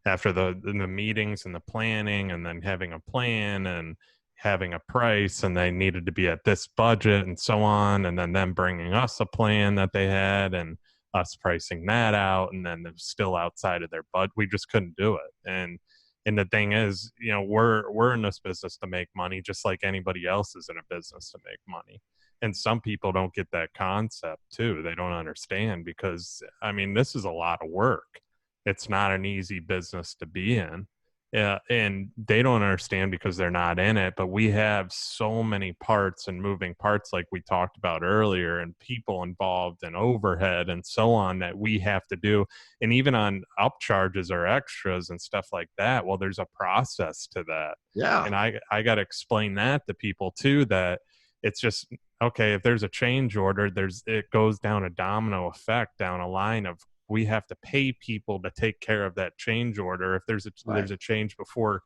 after the meetings and the planning, and then having a plan and having a price, and they needed to be at this budget and so on, and then them bringing us a plan that they had and us pricing that out, and then they're still outside of their budget. We just couldn't do it. And the thing is, we're in this business to make money, just like anybody else is in a business to make money. And some people don't get that concept too. They don't understand because, I mean, this is a lot of work. It's not an easy business to be in. And they don't understand because they're not in it. But we have so many parts and moving parts, like we talked about earlier, and people involved and overhead and so on that we have to do. And even on upcharges or extras and stuff like that, well, there's a process to that. Yeah. And I got to explain that to people too, that it's just okay, if there's a change order, it goes down a domino effect down a line of we have to pay people to take care of that change order. If there's Right. a change before,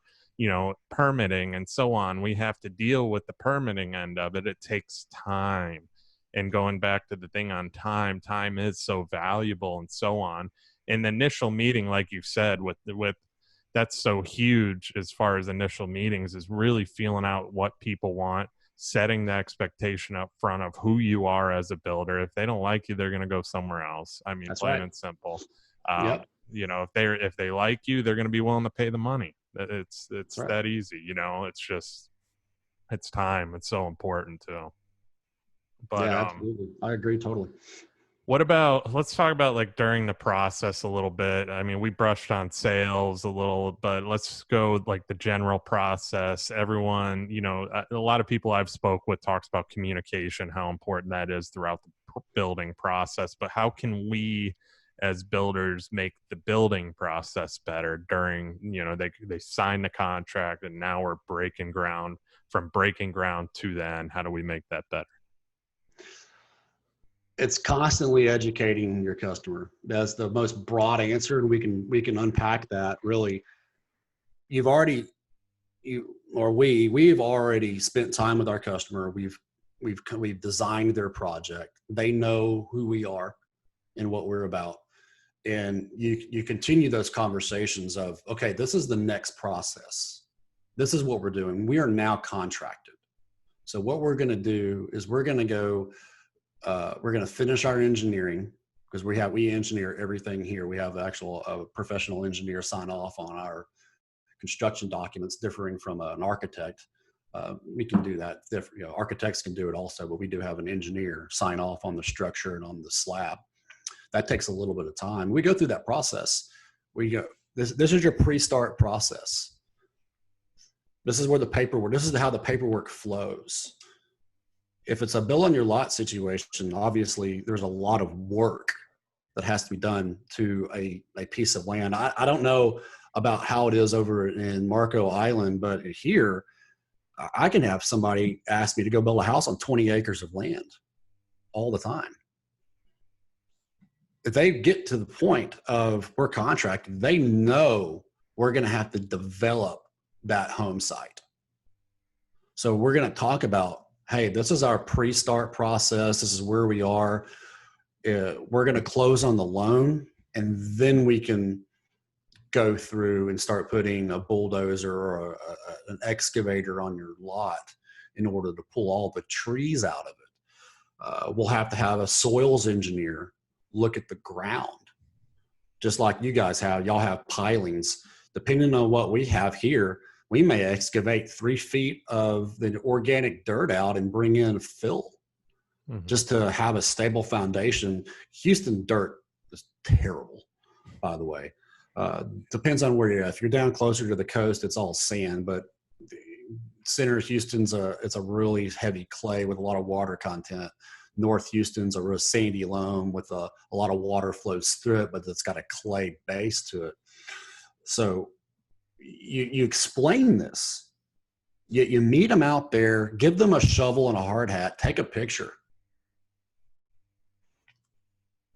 permitting and so on, we have to deal with the permitting end of it. It takes time. And going back to the thing on time is so valuable and so on. In the initial meeting, like you said, with that's so huge as far as initial meetings, is really feeling out what people want, setting the expectation up front of who you are as a builder. If they don't like you, they're going to go somewhere else. I mean, That's plain right. and simple. Yep. If they like you, they're going to be willing to pay the money. That's It's right. that easy. It's just it's time. It's so important too. But Yeah, absolutely. I agree totally. what about, let's talk about like during the process a little bit. I mean, we brushed on sales a little, but let's go like the general process. Everyone, a lot of people I've spoke with talks about communication, how important that is throughout the building process. But how can we as builders make the building process better during, they sign the contract and now we're breaking ground, from breaking ground to then, how do we make that better? It's constantly educating your customer. That's the most broad answer, and we can unpack that. Really, you've already you or we've already spent time with our customer. We've designed their project. They know who we are and what we're about, and you continue those conversations of, okay, this is the next process. This is what we're doing. We are now contracted. So what we're going to do is we're going to finish our engineering, because we engineer everything here. We have actual professional engineer sign off on our construction documents, differing from an architect. We can do that. Architects can do it also, but we do have an engineer sign off on the structure and on the slab. That takes a little bit of time. We go through that process. We go, this is your pre-start process. This is how the paperwork flows. If it's a bill on your lot situation, obviously there's a lot of work that has to be done to a piece of land. I don't know about how it is over in Marco Island, but here I can have somebody ask me to go build a house on 20 acres of land all the time. If they get to the point of we're contracted, they know we're going to have to develop that home site. So we're going to talk about, hey, this is our pre-start process. This is where we are. We're going to close on the loan, and then we can go through and start putting a bulldozer or an excavator on your lot in order to pull all the trees out of it. We'll have to have a soils engineer look at the ground, just like you guys have. Y'all have pilings. Depending on what we have here, we may excavate 3 feet of the organic dirt out and bring in fill just to have a stable foundation. Houston dirt is terrible, by the way. Depends on where you're at. If you're down closer to the coast, it's all sand, but center Houston's it's a really heavy clay with a lot of water content. North Houston's a real sandy loam with a lot of water flows through it, but it's got a clay base to it. So you explain this You meet them out there, give them a shovel and a hard hat, take a picture.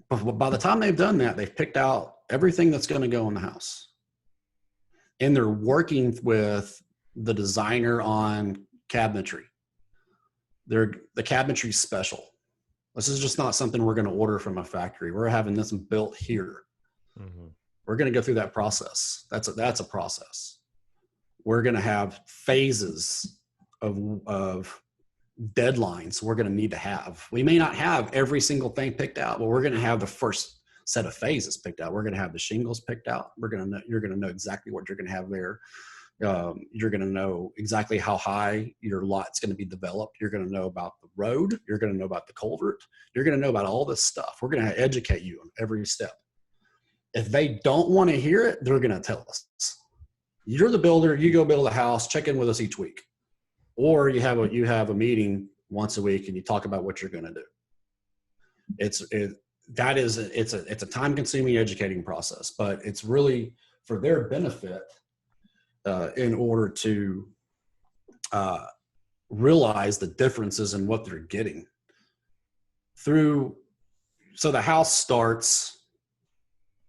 By the time they've done that, they've picked out everything that's going to go in the house. And they're working with the designer on cabinetry. The cabinetry special. This is just not something we're going to order from a factory. We're having this built here. Mm-hmm. We're going to go through that process. That's a process. We're going to have phases of deadlines we're going to need to have. We may not have every single thing picked out, but we're going to have the first set of phases picked out. We're going to have the shingles picked out. You're going to know exactly what you're going to have there. You're going to know exactly how high your lot's going to be developed. You're going to know about the road. You're going to know about the culvert. You're going to know about all this stuff. We're going to educate you on every step. If they don't want to hear it, they're going to tell us. You're the builder. You go build a house. Check in with us each week. Or you have a meeting once a week and you talk about what you're going to do. It's a time-consuming educating process, but it's really for their benefit in order to realize the differences in what they're getting through. So the house starts.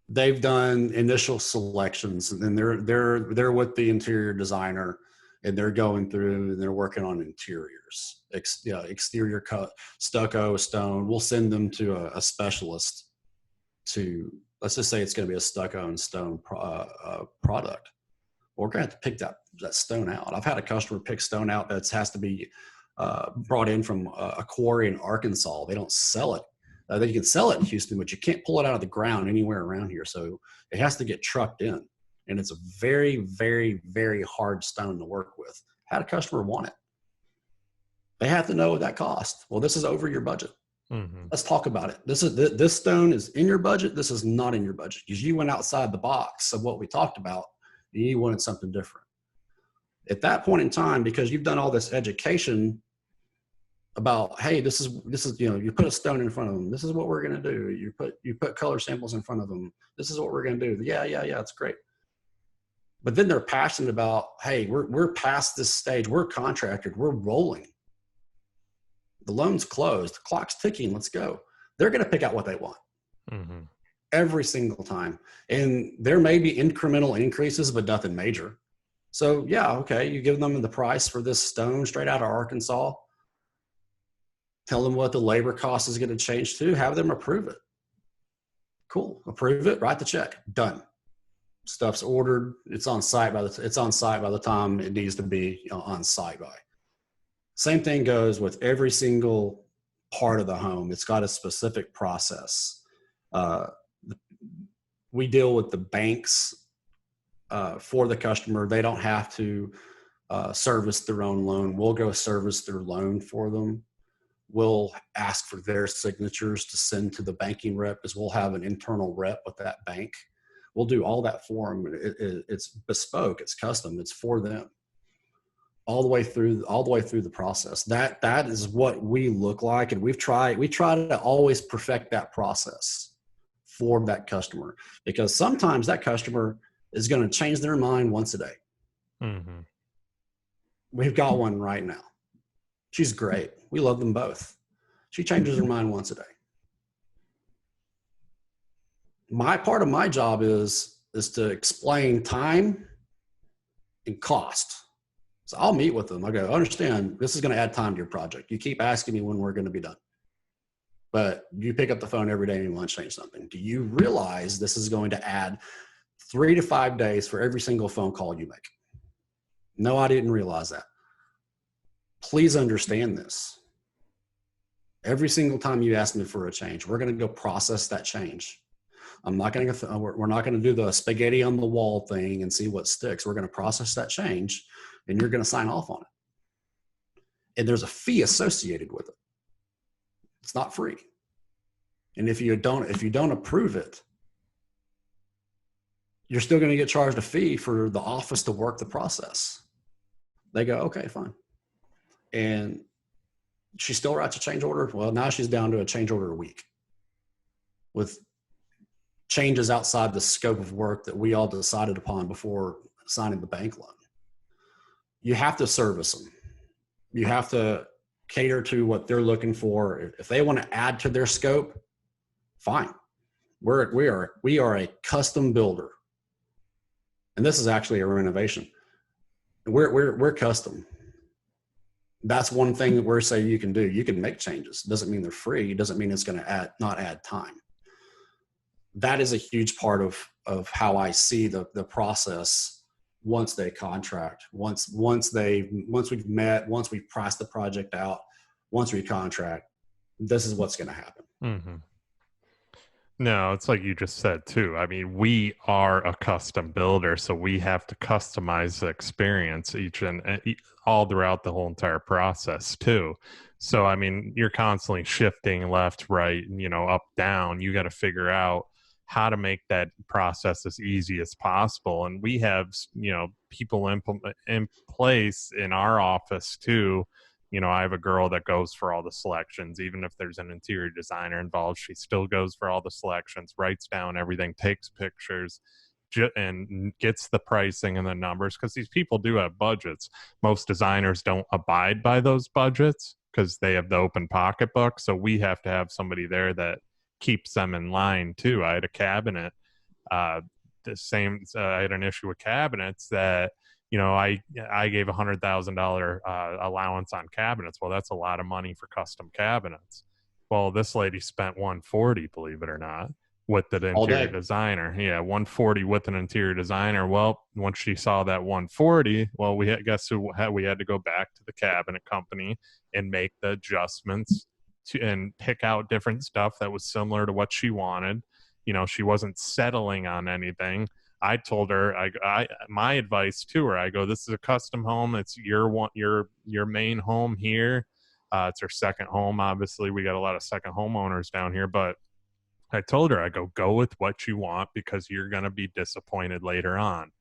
They've done initial selections, and then they're with the interior designer. And they're going through and they're working on interiors, exterior cut, stucco, stone. We'll send them to a specialist to, let's just say it's going to be a stucco and stone product. We're going to have to pick that stone out. I've had a customer pick stone out that has to be brought in from a quarry in Arkansas. They don't sell it. You can sell it in Houston, but you can't pull it out of the ground anywhere around here. So it has to get trucked in. And it's a very, very, very hard stone to work with. How do a customer want it? They have to know what that cost. Well, this is over your budget. Mm-hmm. Let's talk about it. This stone is in your budget. This is not in your budget because you went outside the box of what we talked about. And you wanted something different. At that point in time, because you've done all this education about, hey, this is you put a stone in front of them. This is what we're going to do. You put color samples in front of them. This is what we're going to do. Yeah, it's great. But then they're passionate about, hey, we're past this stage. We're contracted. We're rolling. The loan's closed. The clock's ticking. Let's go. They're going to pick out what they want every single time. And there may be incremental increases, but nothing major. So, yeah, okay, you give them the price for this stone straight out of Arkansas. Tell them what the labor cost is going to change to. Have them approve it. Cool. Approve it. Write the check. Done. Stuff's ordered. It's on site by the time it needs to be on site by. Same thing goes with every single part of the home. It's got a specific process. We deal with the banks for the customer. They don't have to service their own loan. We'll go service their loan for them. We'll ask for their signatures to send to the banking rep, as we'll have an internal rep with that bank. We'll do all that for them. It's bespoke. It's custom. It's for them. All the way through the process. That is what we look like, and we try to always perfect that process for that customer, because sometimes that customer is going to change their mind once a day. Mm-hmm. We've got one right now. She's great. We love them both. She changes her mind once a day. My part of my job is to explain time and cost. So I'll meet with them. I go, understand, this is going to add time to your project. You keep asking me when we're going to be done. But you pick up the phone every day and you want to change something. Do you realize this is going to add 3 to 5 days for every single phone call you make? No, I didn't realize that. Please understand this. Every single time you ask me for a change, we're going to go process that change. We're not going to do the spaghetti on the wall thing and see what sticks. We're going to process that change, and you're going to sign off on it. And there's a fee associated with it. It's not free. And if you don't approve it, you're still going to get charged a fee for the office to work the process. They go, okay, fine. And she still writes a change order. Well, now she's down to a change order a week with changes outside the scope of work that we all decided upon before signing the bank loan. you have to service them. You have to cater to what they're looking for. If they want to add to their scope, fine. We are a custom builder, and this is actually a renovation. We're custom. That's one thing that we're saying you can do. You can make changes. Doesn't mean they're free. Doesn't mean it's going to not add time. That is a huge part of how I see the process once they contract. Once we've met, once we've priced the project out, once we contract, this is what's going to happen. Mm-hmm. No, it's like you just said too. I mean, we are a custom builder, so we have to customize the experience all throughout the whole entire process too. So, I mean, you're constantly shifting left, right, up, down. You got to figure out how to make that process as easy as possible. And we have, people in place in our office too. I have a girl that goes for all the selections. Even if there's an interior designer involved, she still goes for all the selections, writes down everything, takes pictures, and gets the pricing and the numbers, because these people do have budgets. Most designers don't abide by those budgets because they have the open pocketbook. So we have to have somebody there that keeps them in line too. I had a cabinet, I had an issue with cabinets that, I gave $100,000 allowance on cabinets. Well, that's a lot of money for custom cabinets. Well, this lady spent 140, believe it or not, with the interior designer. Yeah, 140 with an interior designer. Well, once she saw that 140, well, we had to go back to the cabinet company and make the adjustments and pick out different stuff that was similar to what she wanted. She wasn't settling on anything. I told her, my advice to her, I go, this is a custom home. It's your main home here. It's her second home. Obviously, we got a lot of second homeowners down here, but I told her, I go with what you want, because you're going to be disappointed later on.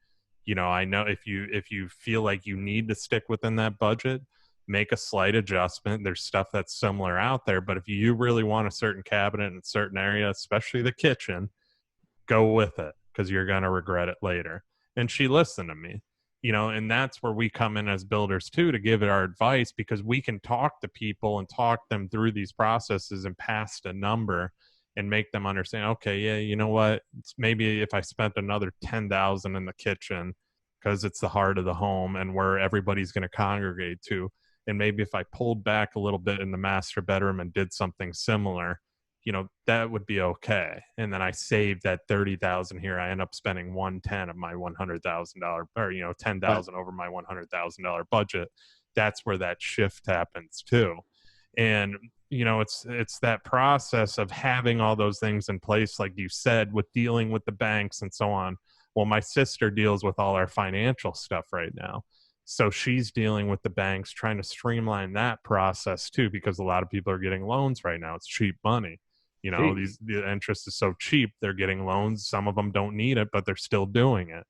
I know if you feel like you need to stick within that budget, make a slight adjustment. There's stuff that's similar out there, but if you really want a certain cabinet in a certain area, especially the kitchen, go with it, because you're going to regret it later. And she listened to me, and that's where we come in as builders too, to give it our advice, because we can talk to people and talk them through these processes and pass a number and make them understand, okay, yeah, you know what, maybe if I spent another 10,000 in the kitchen, because it's the heart of the home and where everybody's going to congregate to, and maybe if I pulled back a little bit in the master bedroom and did something similar, that would be okay. And then I saved that 30,000 here. I end up spending 110 of my $100,000, or 10,000 over my $100,000 budget. That's where that shift happens too. And it's that process of having all those things in place, like you said, with dealing with the banks and so on. Well, my sister deals with all our financial stuff right now. So she's dealing with the banks, trying to streamline that process too, because a lot of people are getting loans right now. It's cheap money. The interest is so cheap, they're getting loans. Some of them don't need it, but they're still doing it.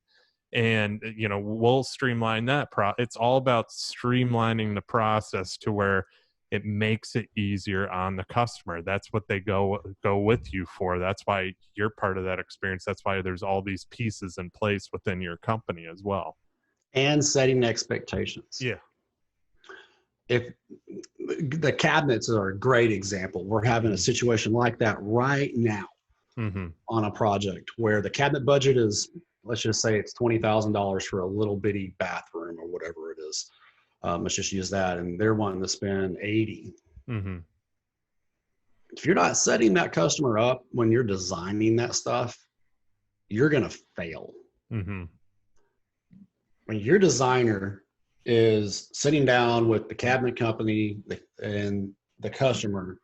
And, we'll streamline that. It's all about streamlining the process to where it makes it easier on the customer. That's what they go with you for. That's why you're part of that experience. That's why there's all these pieces in place within your company as well. And setting expectations. Yeah. If the cabinets are a great example, we're having a situation like that right now on a project where the cabinet budget is, let's just say it's $20,000 for a little bitty bathroom or whatever it is. Let's just use that. And they're wanting to spend 80. If you're not setting that customer up when you're designing that stuff, you're going to fail. When your designer is sitting down with the cabinet company and the customer,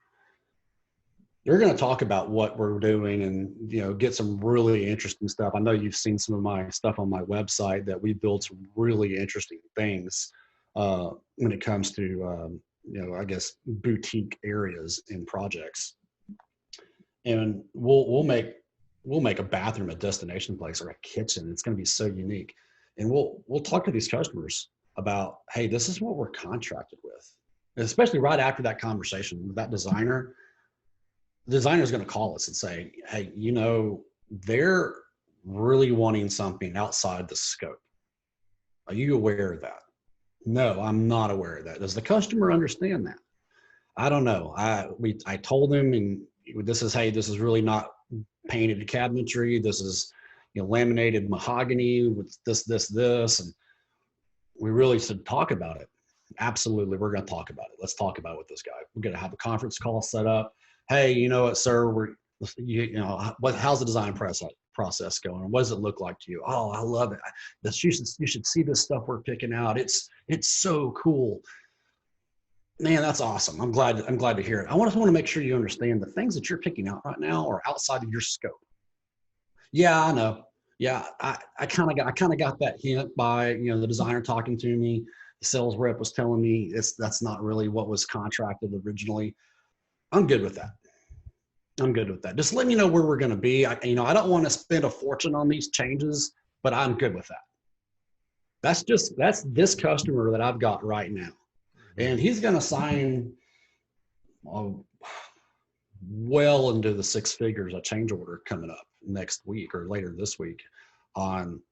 you're going to talk about what we're doing and, get some really interesting stuff. I know you've seen some of my stuff on my website that we build some really interesting things when it comes to, I guess, boutique areas in projects. And we'll make a bathroom a destination place, or a kitchen. It's going to be so unique. And we'll talk to these customers about, hey, this is what we're contracted with. And especially right after that conversation with that designer, the designer is going to call us and say, hey, they're really wanting something outside the scope. Are you aware of that? No, I'm not aware of that. Does the customer understand that? I don't know. I told him, and this is, hey, this is really not painted cabinetry. This is, laminated mahogany with this, and we really should talk about it. Absolutely, we're going to talk about it. Let's talk about it with this guy. We're going to have a conference call set up. Hey, you know what, sir? How's the design process going? What does it look like to you? Oh, I love it. You should see this stuff we're picking out. It's so cool. Man, that's awesome. I'm glad to hear it. I just want to make sure you understand the things that you're picking out right now are outside of your scope. Yeah, I know. Yeah, I kind of got that hint by, the designer talking to me. The sales rep was telling me that's not really what was contracted originally. I'm good with that. I'm good with that. Just let me know where we're going to be. I don't want to spend a fortune on these changes, but I'm good with that. That's this customer that I've got right now. And he's going to sign well into the six figures, a change order coming up next week or later this week on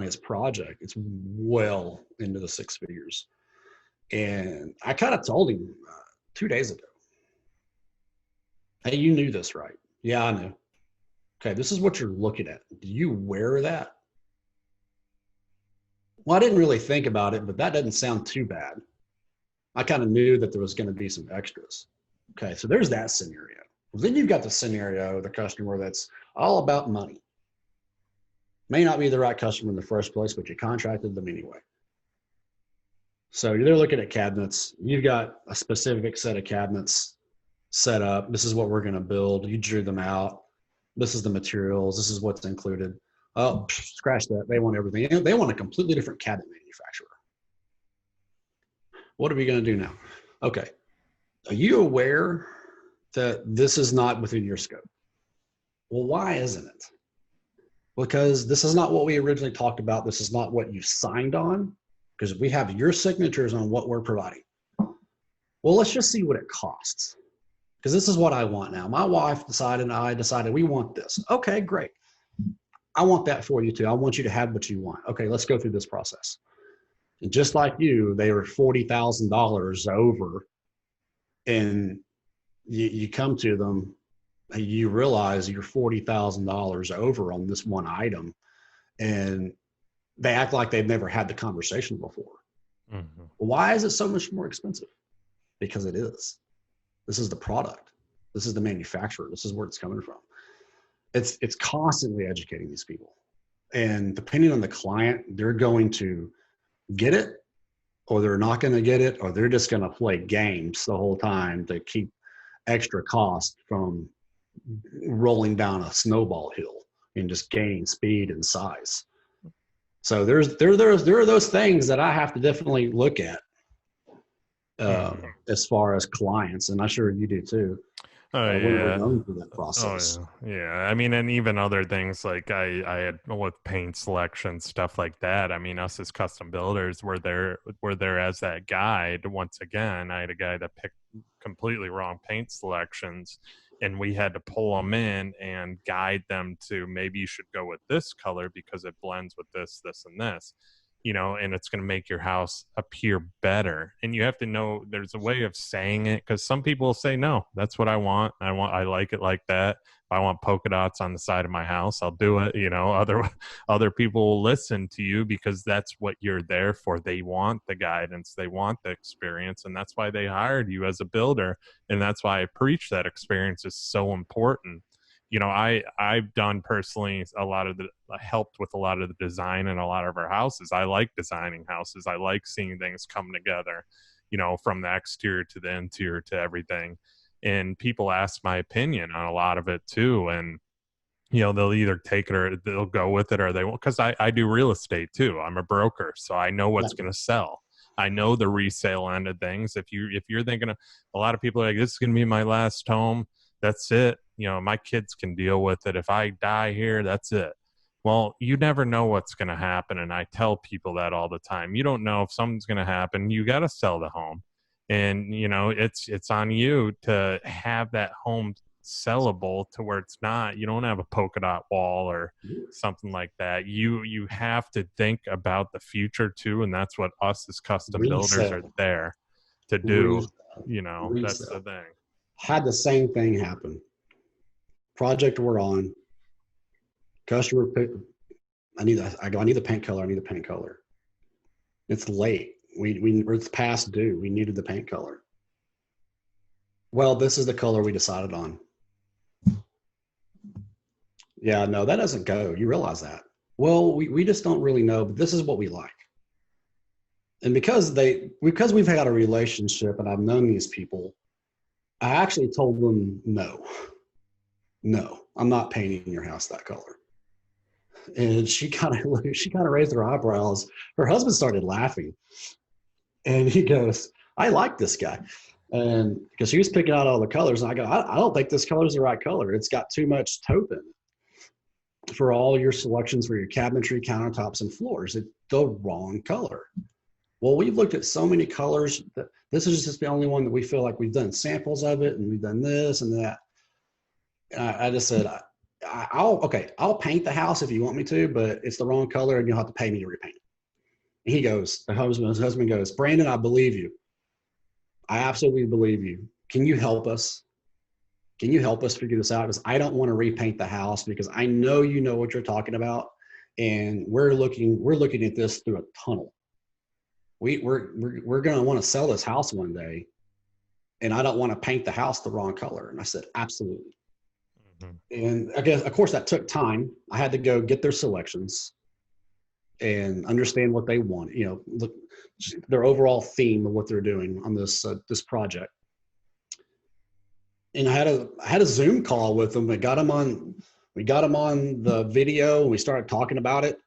his project. It's well into the six figures. And I kind of told him 2 days ago, hey, you knew this, right? Yeah, I knew. Okay, this is what you're looking at. Do you wear that? Well, I didn't really think about it, but that doesn't sound too bad. I kind of knew that there was going to be some extras. Okay, so there's that scenario. Well, then you've got the scenario, the customer that's all about money. May not be the right customer in the first place, but you contracted them anyway. So they're looking at cabinets. You've got a specific set of cabinets set up. This is what we're going to build. You drew them out. This is the materials. This is what's included. Oh, scratch that. They want everything. They want a completely different cabinet manufacturer. What are we going to do now? Okay. Are you aware that this is not within your scope? Well, why isn't it? Because this is not what we originally talked about. This is not what you signed on, because we have your signatures on what we're providing. Well, let's just see what it costs, because this is what I want now. My wife decided and I decided we want this. Okay, great. I want that for you too. I want you to have what you want. Okay, let's go through this process. And just like you, they were $40,000 over, and you come to them, and you realize you're $40,000 over on this one item, and they act like they've never had the conversation before. Mm-hmm. Why is it so much more expensive? Because it is. This is the product. This is the manufacturer. This is where it's coming from. It's constantly educating these people. And depending on the client, they're going to get it, or they're not going to get it, or they're just going to play games the whole time to keep extra cost from rolling down a snowball hill and just gaining speed and size. So there are those things that I have to definitely look at as far as clients, and I'm sure you do too. When we're going through that process. Oh, yeah. I mean, and even other things like I had with paint selection, stuff like that. I mean, us as custom builders were there as that guide. Once again, I had a guy that picked completely wrong paint selections, and we had to pull them in and guide them to, maybe you should go with this color because it blends with this, this, and this. And it's going to make your house appear better. And you have to know there's a way of saying it, because some people will say, no, that's what I want. I like it like that. If I want polka dots on the side of my house, I'll do it. Other people will listen to you because that's what you're there for. They want the guidance. They want the experience. And that's why they hired you as a builder. And that's why I preach that experience is so important. I've done personally helped with a lot of the design in a lot of our houses. I like designing houses. I like seeing things come together, from the exterior to the interior to everything. And people ask my opinion on a lot of it too. And, they'll either take it or they'll go with it, or they won't. Because I do real estate too. I'm a broker, so I know what's going to sell. I know the resale end of things. If you're thinking of, a lot of people are like, this is going to be my last home, that's it. My kids can deal with it. If I die here, that's it. Well, you never know what's going to happen. And I tell people that all the time. You don't know if something's going to happen. You got to sell the home. And, it's on you to have that home sellable to where it's not, you don't have a polka dot wall or something like that. You have to think about the future too, and that's what us as custom builders are Resale, there to do. resale, You know, that's the resale. thing. Had the same thing happen. Project we're on, customer pick, I need the paint color. I need the paint color. It's late. It's past due. We needed the paint color. Well, this is the color we decided on. Yeah, no, that doesn't go. You realize that. Well, we just don't really know, but this is what we like. And because we've had a relationship and I've known these people, I actually told them no, I'm not painting your house that color. And she kind of raised her eyebrows. Her husband started laughing, and he goes, "I like this guy," and because he was picking out all the colors, and I go, "I don't think this color is the right color. It's got too much taupe in it for all your selections for your cabinetry, countertops, and floors. It's the wrong color." Well, we've looked at so many colors that this is just the only one that we feel like we've done samples of it, and we've done this and that. And I just said, I'll paint the house if you want me to, but it's the wrong color and you'll have to pay me to repaint it. And he goes, his husband goes, "Brandon, I believe you. I absolutely believe you. Can you help us? Can you help us figure this out? Because I don't want to repaint the house because I know you know what you're talking about. And we're looking at this through a tunnel. We're going to want to sell this house one day. And I don't want to paint the house the wrong color." And I said, "Absolutely." And I guess, of course, that took time. I had to go get their selections and understand what they want, look, their overall theme of what they're doing on this project. And I had a Zoom call with them. We got them on the video. And we started talking about it.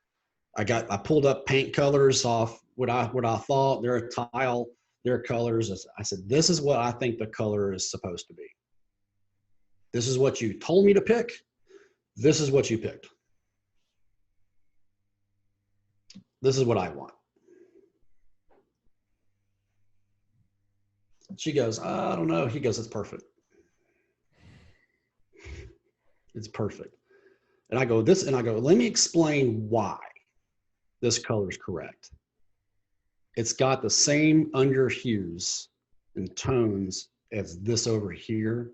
I pulled up paint colors off what I thought their tile, their colors. I said, "This is what I think the color is supposed to be. This is what you told me to pick. This is what you picked. This is what I want." She goes, "I don't know." He goes, "It's perfect. It's perfect." And I go, "Let me explain why this color is correct. It's got the same under hues and tones as this over here.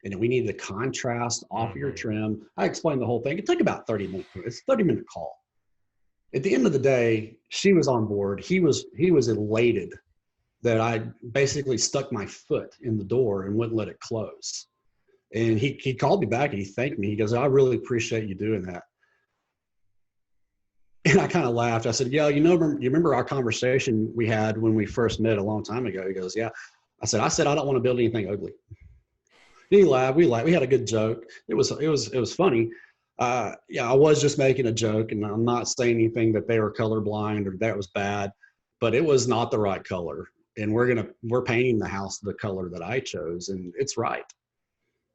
And we need the contrast off of your trim." I explained the whole thing. It took about 30 minutes. It's a 30-minute call. At the end of the day, she was on board. He was elated that I basically stuck my foot in the door and wouldn't let it close. And he called me back and he thanked me. He goes, "I really appreciate you doing that." And I kind of laughed. I said, "Yeah, you remember our conversation we had when we first met a long time ago?" He goes, "Yeah." I said, "I don't want to build anything ugly." He laughed. We had a good joke. It was funny. Yeah, I was just making a joke, and I'm not saying anything that they were colorblind or that was bad, but it was not the right color. And we're painting the house the color that I chose, and it's right.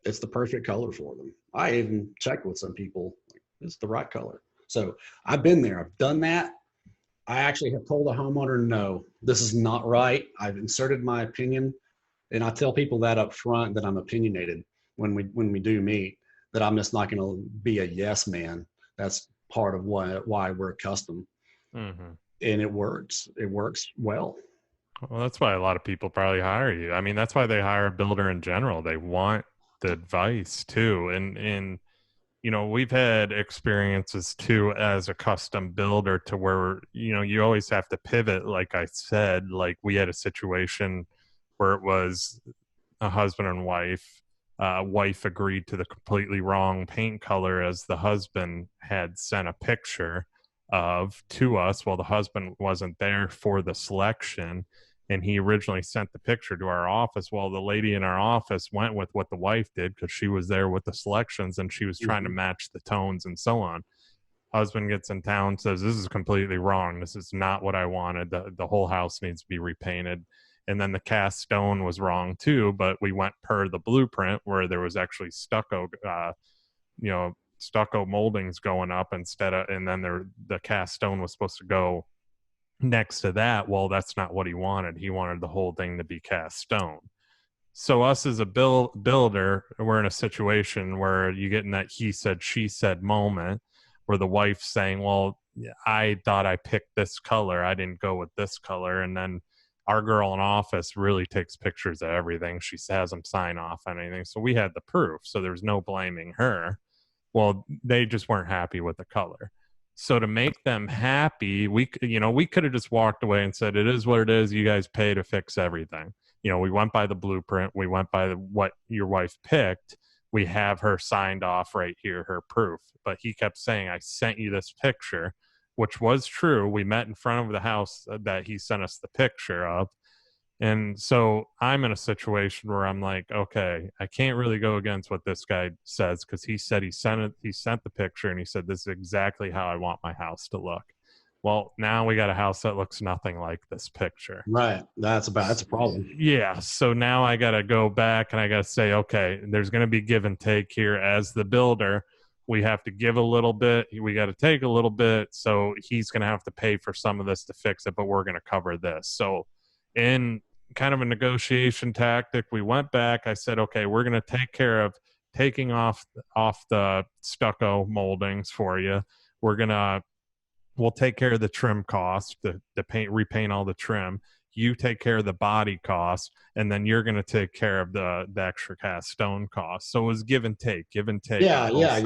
It's the perfect color for them. I even checked with some people. It's the right color. So I've been there. I've done that. I actually have told the homeowner, "No, this is not right." I've inserted my opinion. And I tell people that up front, that I'm opinionated when we do meet, that I'm just not going to be a yes man. That's part of why we're custom. Mm-hmm. And it works. It works well. Well, that's why a lot of people probably hire you. I mean, that's why they hire a builder in general. They want the advice too. And we've had experiences too as a custom builder to where, you always have to pivot. Like I said, like we had a situation where it was a husband and wife. Wife agreed to the completely wrong paint color as the husband had sent a picture of to us. Well, the husband wasn't there for the selection, and he originally sent the picture to our office. Well, the lady in our office went with what the wife did because she was there with the selections and she was trying to match the tones and so on. Husband gets in town, says, "This is completely wrong. This is not what I wanted. The whole house needs to be repainted." And then the cast stone was wrong too, but we went per the blueprint where there was actually stucco moldings going up instead of, and then the cast stone was supposed to go next to that. Well, that's not what he wanted. He wanted the whole thing to be cast stone. So us as a builder, we're in a situation where you get in that he said, she said moment where the wife's saying, well, I thought I picked this color. I didn't go with this color. And then our girl in office really takes pictures of everything. She has them sign off on anything. So we had the proof. So there's no blaming her. Well, they just weren't happy with the color. So to make them happy, we could have just walked away and said, it is what it is. You guys pay to fix everything. We went by the blueprint. We went by what your wife picked. We have her signed off right here, her proof. But he kept saying, I sent you this picture, which was true. We met in front of the house that he sent us the picture of. And so I'm in a situation where I'm like, okay, I can't really go against what this guy says, because he said he sent the picture and he said, this is exactly how I want my house to look. Well, now we got a house that looks nothing like this picture. Right. That's a problem. Yeah. So now I got to go back and I got to say, okay, there's going to be give and take here. As the builder, we have to give a little bit. We got to take a little bit. So he's going to have to pay for some of this to fix it, but we're going to cover this. So in kind of a negotiation tactic, we went back. I said, okay, we're going to take care of taking off the stucco moldings for you. We'll take care of the trim cost, the repaint all the trim. You take care of the body cost, and then you're going to take care of the extra cast stone cost. So it was give and take. Yeah, yeah.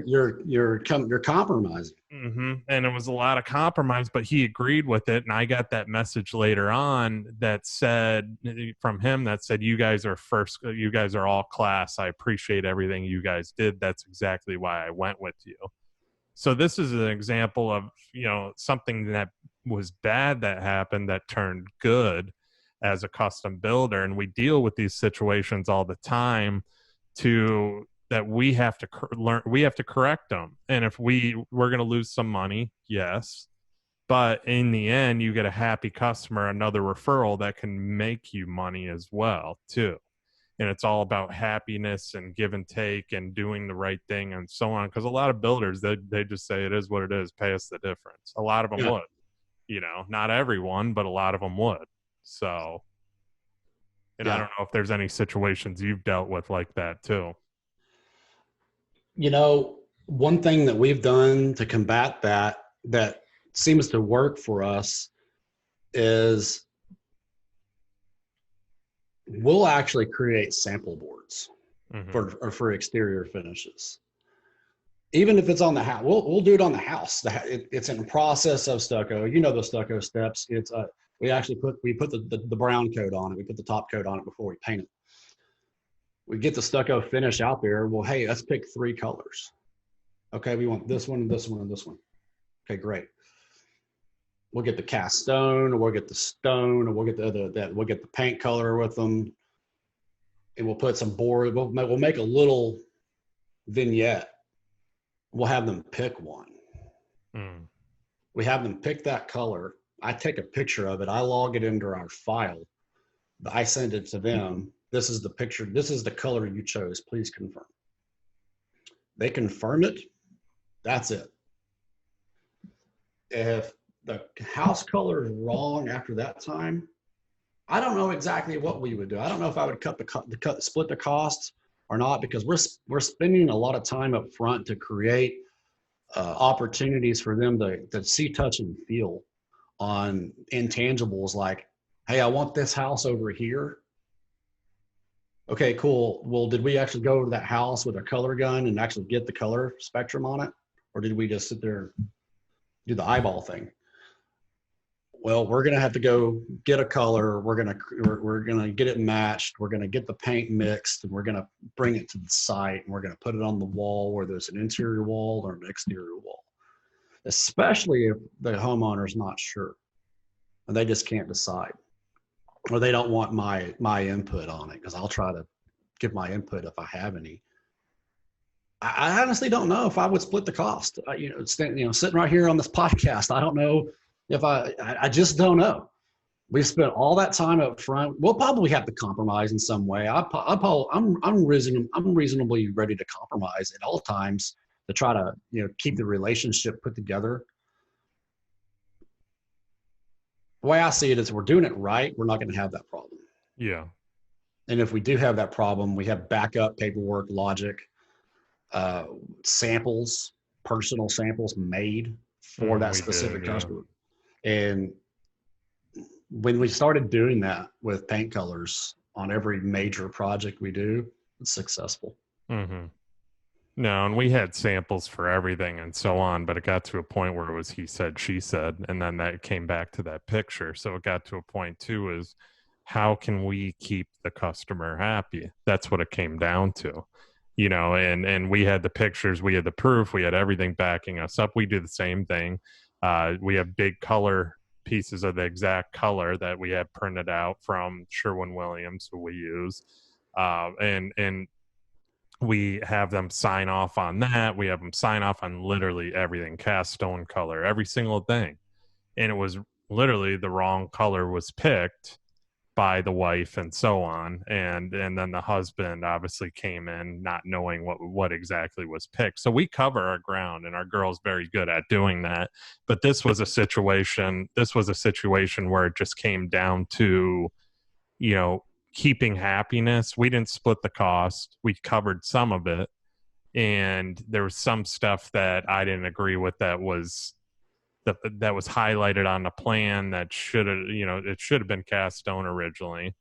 You're compromising. Mm-hmm. And it was a lot of compromise, but he agreed with it. And I got that message later on that said, from him, that said, you guys are all class. I appreciate everything you guys did. That's exactly why I went with you. So this is an example of, something that was bad that happened that turned good as a custom builder. And we deal with these situations all the time that we have to learn, we have to correct them. And if we're going to lose some money, yes, but in the end, you get a happy customer, another referral that can make you money as well too. And it's all about happiness and give and take and doing the right thing and so on. Because a lot of builders, they just say it is what it is, pay us the difference. A lot of them would, not everyone, but a lot of them would. So, and I don't know if there's any situations you've dealt with like that too. One thing that we've done to combat that seems to work for us is we'll actually create sample boards for exterior finishes. Even if it's on the house, we'll do it on the house. It's in the process of stucco. The stucco steps. It's we put the brown coat on it. We put the top coat on it before we paint it. We get the stucco finish out there. Well, hey, let's pick 3 colors. Okay, we want this one, this one, and this one. Okay, great. We'll get the cast stone, or we'll get the stone, or we'll get we'll get the paint color with them, and we'll put some board. We'll make a little vignette. We'll have them pick one. We have them pick that color. I take a picture of it. I log it into our file. I send it to them. This is the picture. This is the color you chose. Please confirm. They confirm it. That's it. If the house color is wrong after that time, I don't know exactly what we would do. I don't know if I would split the costs or not, because we're spending a lot of time up front to create opportunities for them to see, touch, and feel on intangibles like, hey, I want this house over here. Okay, cool. Well, did we actually go to that house with a color gun and actually get the color spectrum on it? Or did we just sit there and do the eyeball thing? Well, we're going to have to go get a color. We're going to get it matched. We're going to get the paint mixed, and we're going to bring it to the site, and we're going to put it on the wall, whether it's an interior wall or an exterior wall, especially if the homeowner's not sure and they just can't decide, or they don't want my input on it, because I'll try to give my input if I have any. I honestly don't know if I would split the cost. Sitting right here on this podcast, I don't know if I just don't know. We spent all that time up front. We'll probably have to compromise in some way. I'm reasonably ready to compromise at all times to try to keep the relationship put together. The way I see it is, we're doing it right. We're not going to have that problem. Yeah. And if we do have that problem, we have backup paperwork, logic, uh, samples, personal samples made for that We do, specific yeah. customer. And when we started doing that with paint colors on every major project we do, it's successful. Hmm. No, and we had samples for everything and so on, but it got to a point where it was he said, she said, and then that came back to that picture. So it got to a point too is how can we keep the customer happy? That's what it came down to. And we had the pictures, we had the proof, we had everything backing us up. We do the same thing. We have big color pieces of the exact color that we have printed out from Sherwin-Williams, who we use. And we have them sign off on that. We have them sign off on literally everything, cast stone color, every single thing. And it was literally the wrong color was picked by the wife and so on. And then the husband obviously came in not knowing what exactly was picked. So we cover our ground, and our girl's very good at doing that. But this was a situation where it just came down to, you know, keeping happiness. We didn't split the cost. We covered some of it, and there was some stuff that I didn't agree with that was highlighted on the plan that should have, it should have been cast stone originally.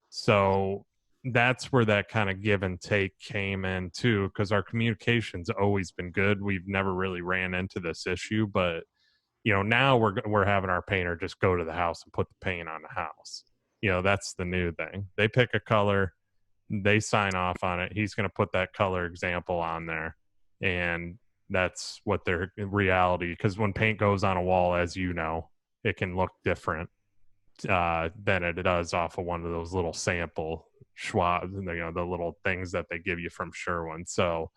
So that's where that kind of give and take came in too, because our communication's always been good. We've never really ran into this issue, but now we're having our painter just go to the house and put the paint on the house. That's the new thing. They pick a color, they sign off on it. He's going to put that color example on there, and that's what their reality. Because when paint goes on a wall, as you know, it can look different than it does off of one of those little sample Schwab, the little things that they give you from Sherwin. So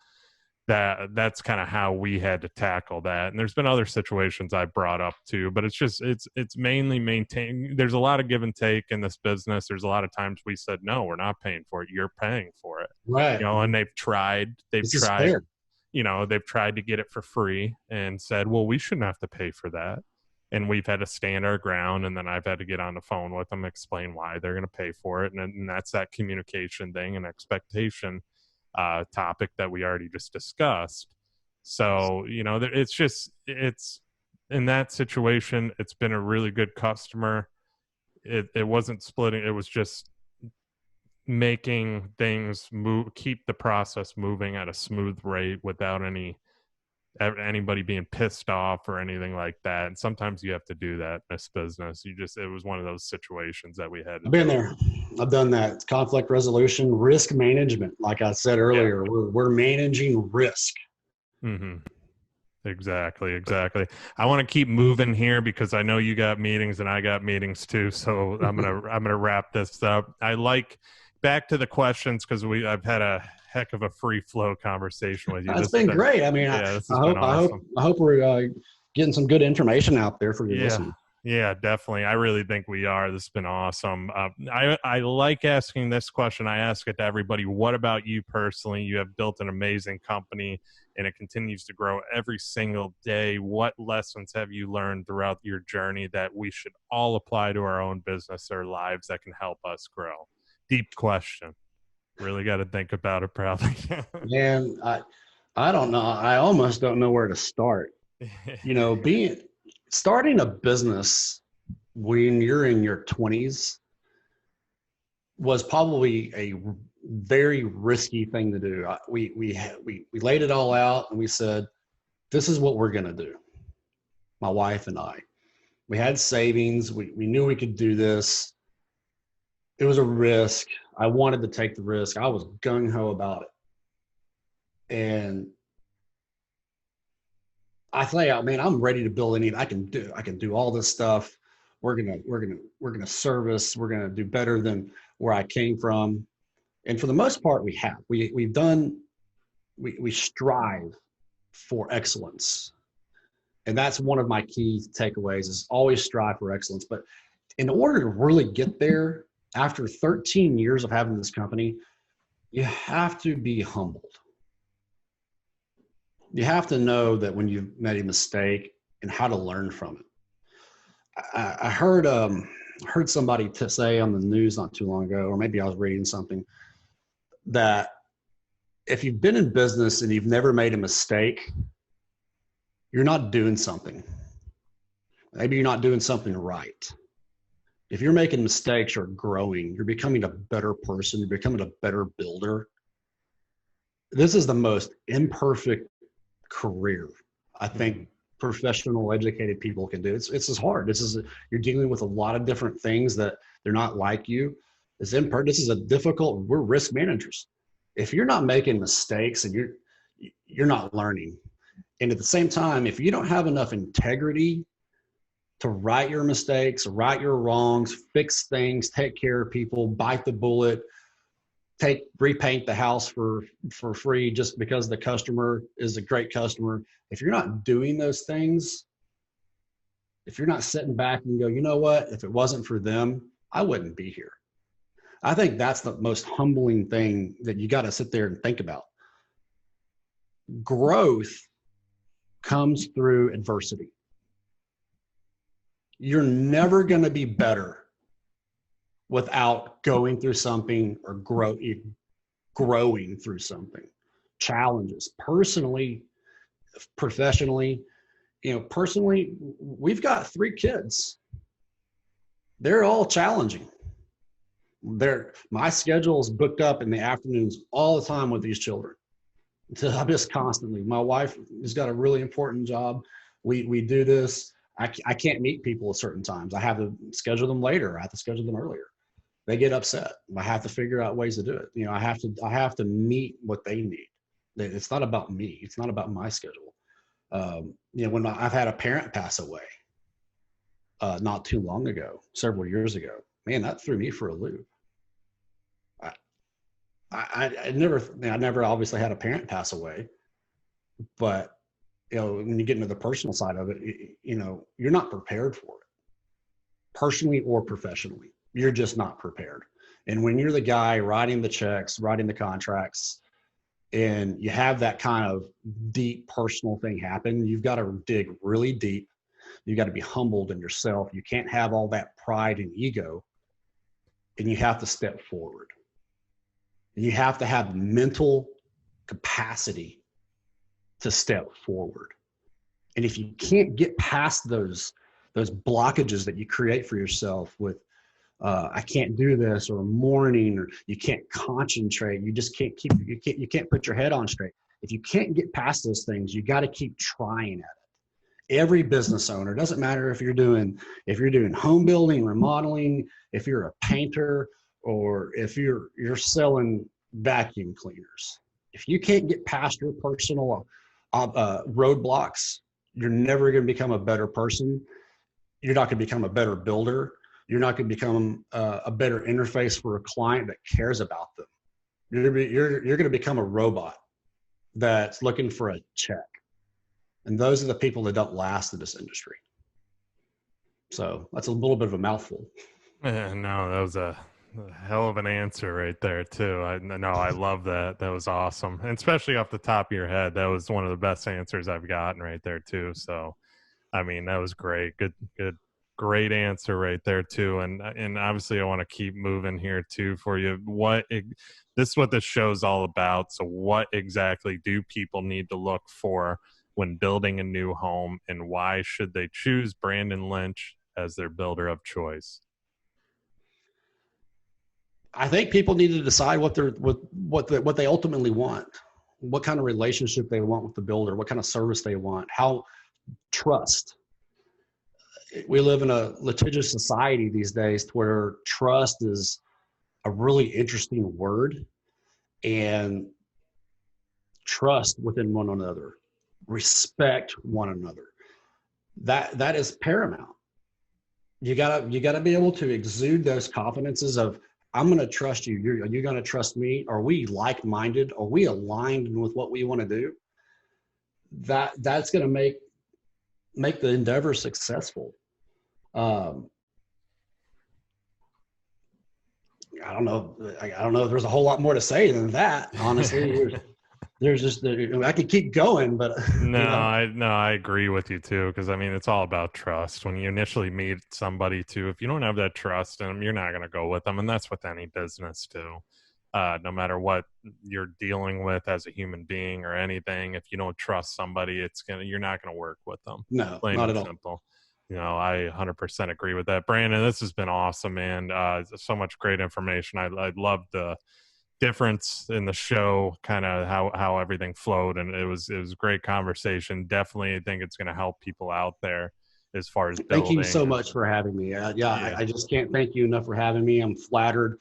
that's kind of how we had to tackle that. And there's been other situations I brought up too, but it's mainly maintaining. There's a lot of give and take in this business. There's a lot of times we said, no, we're not paying for it, you're paying for it. Right. And they've tried they've tried to get it for free and said, well, we shouldn't have to pay for that. And we've had to stand our ground, and then I've had to get on the phone with them, explain why they're going to pay for it. And that's that communication thing and expectation topic that we already just discussed. So, it's in that situation, it's been a really good customer. It wasn't splitting, it was just making things move, keep the process moving at a smooth rate without anybody being pissed off or anything like that. And sometimes you have to do that in this business. It was one of those situations that we had to I've been do. there. I've done that. It's conflict resolution, risk management. Like I said Yeah. earlier, we're managing risk. Mm-hmm. Exactly. I want to keep moving here because I know you got meetings and I got meetings too. So I'm gonna wrap this up. I like back to the questions because I've had a heck of a free flow conversation with you. It's This has been been great. I mean, Yeah, this I has been hope, I hope, awesome. I hope we're getting some good information out there for your Yeah. listeners. Yeah, definitely. I really think we are. This has been awesome. I like asking this question. I ask it to everybody. What about you personally? You have built an amazing company, and it continues to grow every single day. What lessons have you learned throughout your journey that we should all apply to our own business or lives that can help us grow? Deep question. Really got to think about it, probably. Man, I don't know. I almost don't know where to start. Starting a business when you're in your 20s was probably a very risky thing to do. We laid it all out and we said, this is what we're going to do. My wife and I, we had savings. We knew we could do this. It was a risk. I wanted to take the risk. I was gung ho about it. And I think, man, I'm ready to build anything. I can do all this stuff. We're gonna service. We're gonna do better than where I came from. And for the most part, we have. We strive for excellence, and that's one of my key takeaways: is always strive for excellence. But in order to really get there, after 13 years of having this company, you have to be humbled. You have to know that when you've made a mistake and how to learn from it. I heard heard somebody to say on the news not too long ago, or maybe I was reading something, that if you've been in business and you've never made a mistake, you're not doing something. Maybe you're not doing something right. If you're making mistakes or growing, you're becoming a better person, you're becoming a better builder. This is the most imperfect career I think professional, educated people can do. It's as hard. You're dealing with a lot of different things that they're not like you. This is a difficult. We're risk managers. If you're not making mistakes and you're not learning, and at the same time, if you don't have enough integrity to right your mistakes, right your wrongs, fix things, take care of people, bite the bullet, repaint the house for free just because the customer is a great customer. If you're not doing those things, if you're not sitting back and go, you know what, if it wasn't for them, I wouldn't be here. I think that's the most humbling thing that you got to sit there and think about. Growth comes through adversity. You're never going to be better without going through something or growing through something. Challenges, personally, professionally. Personally, we've got 3 kids. They're all challenging. My schedule is booked up in the afternoons all the time with these children. So I'm just constantly. My wife has got a really important job. We do this. I can't meet people at certain times. I have to schedule them later. I have to schedule them earlier. They get upset. I have to figure out ways to do it. I have to meet what they need. It's not about me. It's not about my schedule. When I've had a parent pass away not too long ago, several years ago, man, that threw me for a loop. I never obviously had a parent pass away, but when you get into the personal side of it, you're not prepared for it, personally or professionally. You're just not prepared. And when you're the guy writing the checks, writing the contracts, and you have that kind of deep personal thing happen, you've got to dig really deep. You've got to be humbled in yourself. You can't have all that pride and ego, and you have to step forward. You have to have mental capacity to step forward. And if you can't get past those blockages that you create for yourself with, I can't do this, or mourning, or you can't concentrate, you just can't you can't put your head on straight. If you can't get past those things, you got to keep trying at it. Every business owner, doesn't matter if you're doing home building, remodeling, if you're a painter, or if you're selling vacuum cleaners. If you can't get past your personal roadblocks, you're never going to become a better person. You're not going to become a better builder. You're not going to become a better interface for a client that cares about them. You're going to become a robot that's looking for a check. And those are the people that don't last in this industry. So that's a little bit of a mouthful. Yeah, no, that was a hell of an answer right there too. I love that. That was awesome, and especially off the top of your head, that was one of the best answers I've gotten right there too. So, I mean, that was great. Great answer right there too. And obviously, I want to keep moving here too for you. This is what this show's all about. So, what exactly do people need to look for when building a new home, and why should they choose Brandon Lynch as their builder of choice? I think people need to decide what they ultimately want, what kind of relationship they want with the builder, what kind of service they want, how trust. We live in a litigious society these days where trust is a really interesting word, and trust within one another, respect one another. That is paramount. You gotta be able to exude those confidences of, I'm going to trust you. Are you going to trust me? Are we like-minded? Are we aligned with what we want to do? That's going to make the endeavor successful. I don't know. I don't know if there's a whole lot more to say than that. Honestly, there's just, I could keep going, but No, you know, I agree with you too, because I mean it's all about trust. When you initially meet somebody too, if you don't have that trust in them, you're not going to go with them, and that's with any business too. No matter what you're dealing with as a human being or anything, if you don't trust somebody, you're not gonna work with them. no, Plain not and at all. simple. I 100% agree with that, Brandon. This has been awesome, man. So much great information. I love the difference in the show, kind of how everything flowed, and it was a great conversation. Definitely, I think it's going to help people out there as far as Thank you building. so much for having me. Yeah, Yeah. I just can't thank you enough for having me. I'm flattered.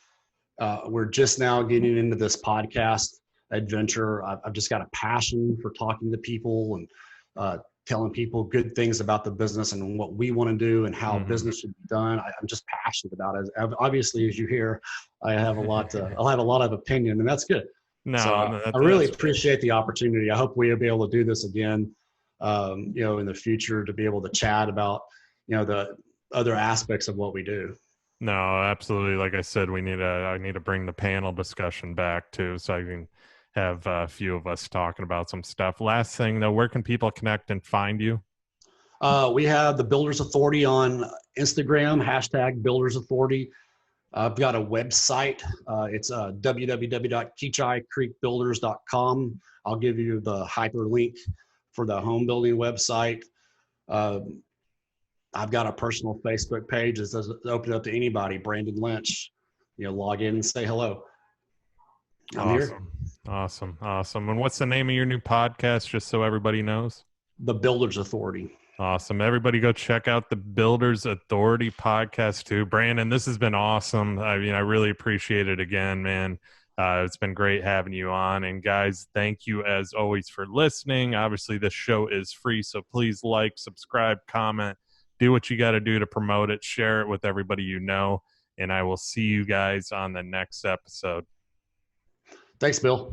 We're just now getting into this podcast adventure. I've just got a passion for talking to people and telling people good things about the business and what we want to do and how Mhm. business should be done. I'm just passionate about it. Obviously, as you hear, I have a lot. I'll have a lot of opinion, and that's good. So No, no, I really that's great. appreciate the opportunity. I hope we'll be able to do this again, in the future, to be able to chat about, the other aspects of what we do. No, absolutely. Like I said, I need to bring the panel discussion back too, so I can have a few of us talking about some stuff. Last thing though, where can people connect and find you? We have the Builders Authority on Instagram, hashtag Builders Authority. I've got a website. It's www.keachicreekbuilders.com. I'll give you the hyperlink for the home building website. Um, I've got a personal Facebook page that says open up to anybody, Brandon Lynch. Log in and say hello. I'm here. Awesome. Awesome. Awesome. And what's the name of your new podcast, just so everybody knows? The Builders Authority. Awesome. Everybody go check out the Builders Authority podcast too. Brandon, this has been awesome. I mean, I really appreciate it again, man. It's been great having you on. And guys, thank you as always for listening. Obviously, this show is free, so please like, subscribe, comment, do what you got to do to promote it, share it with everybody you know. And I will see you guys on the next episode. Thanks, Bill.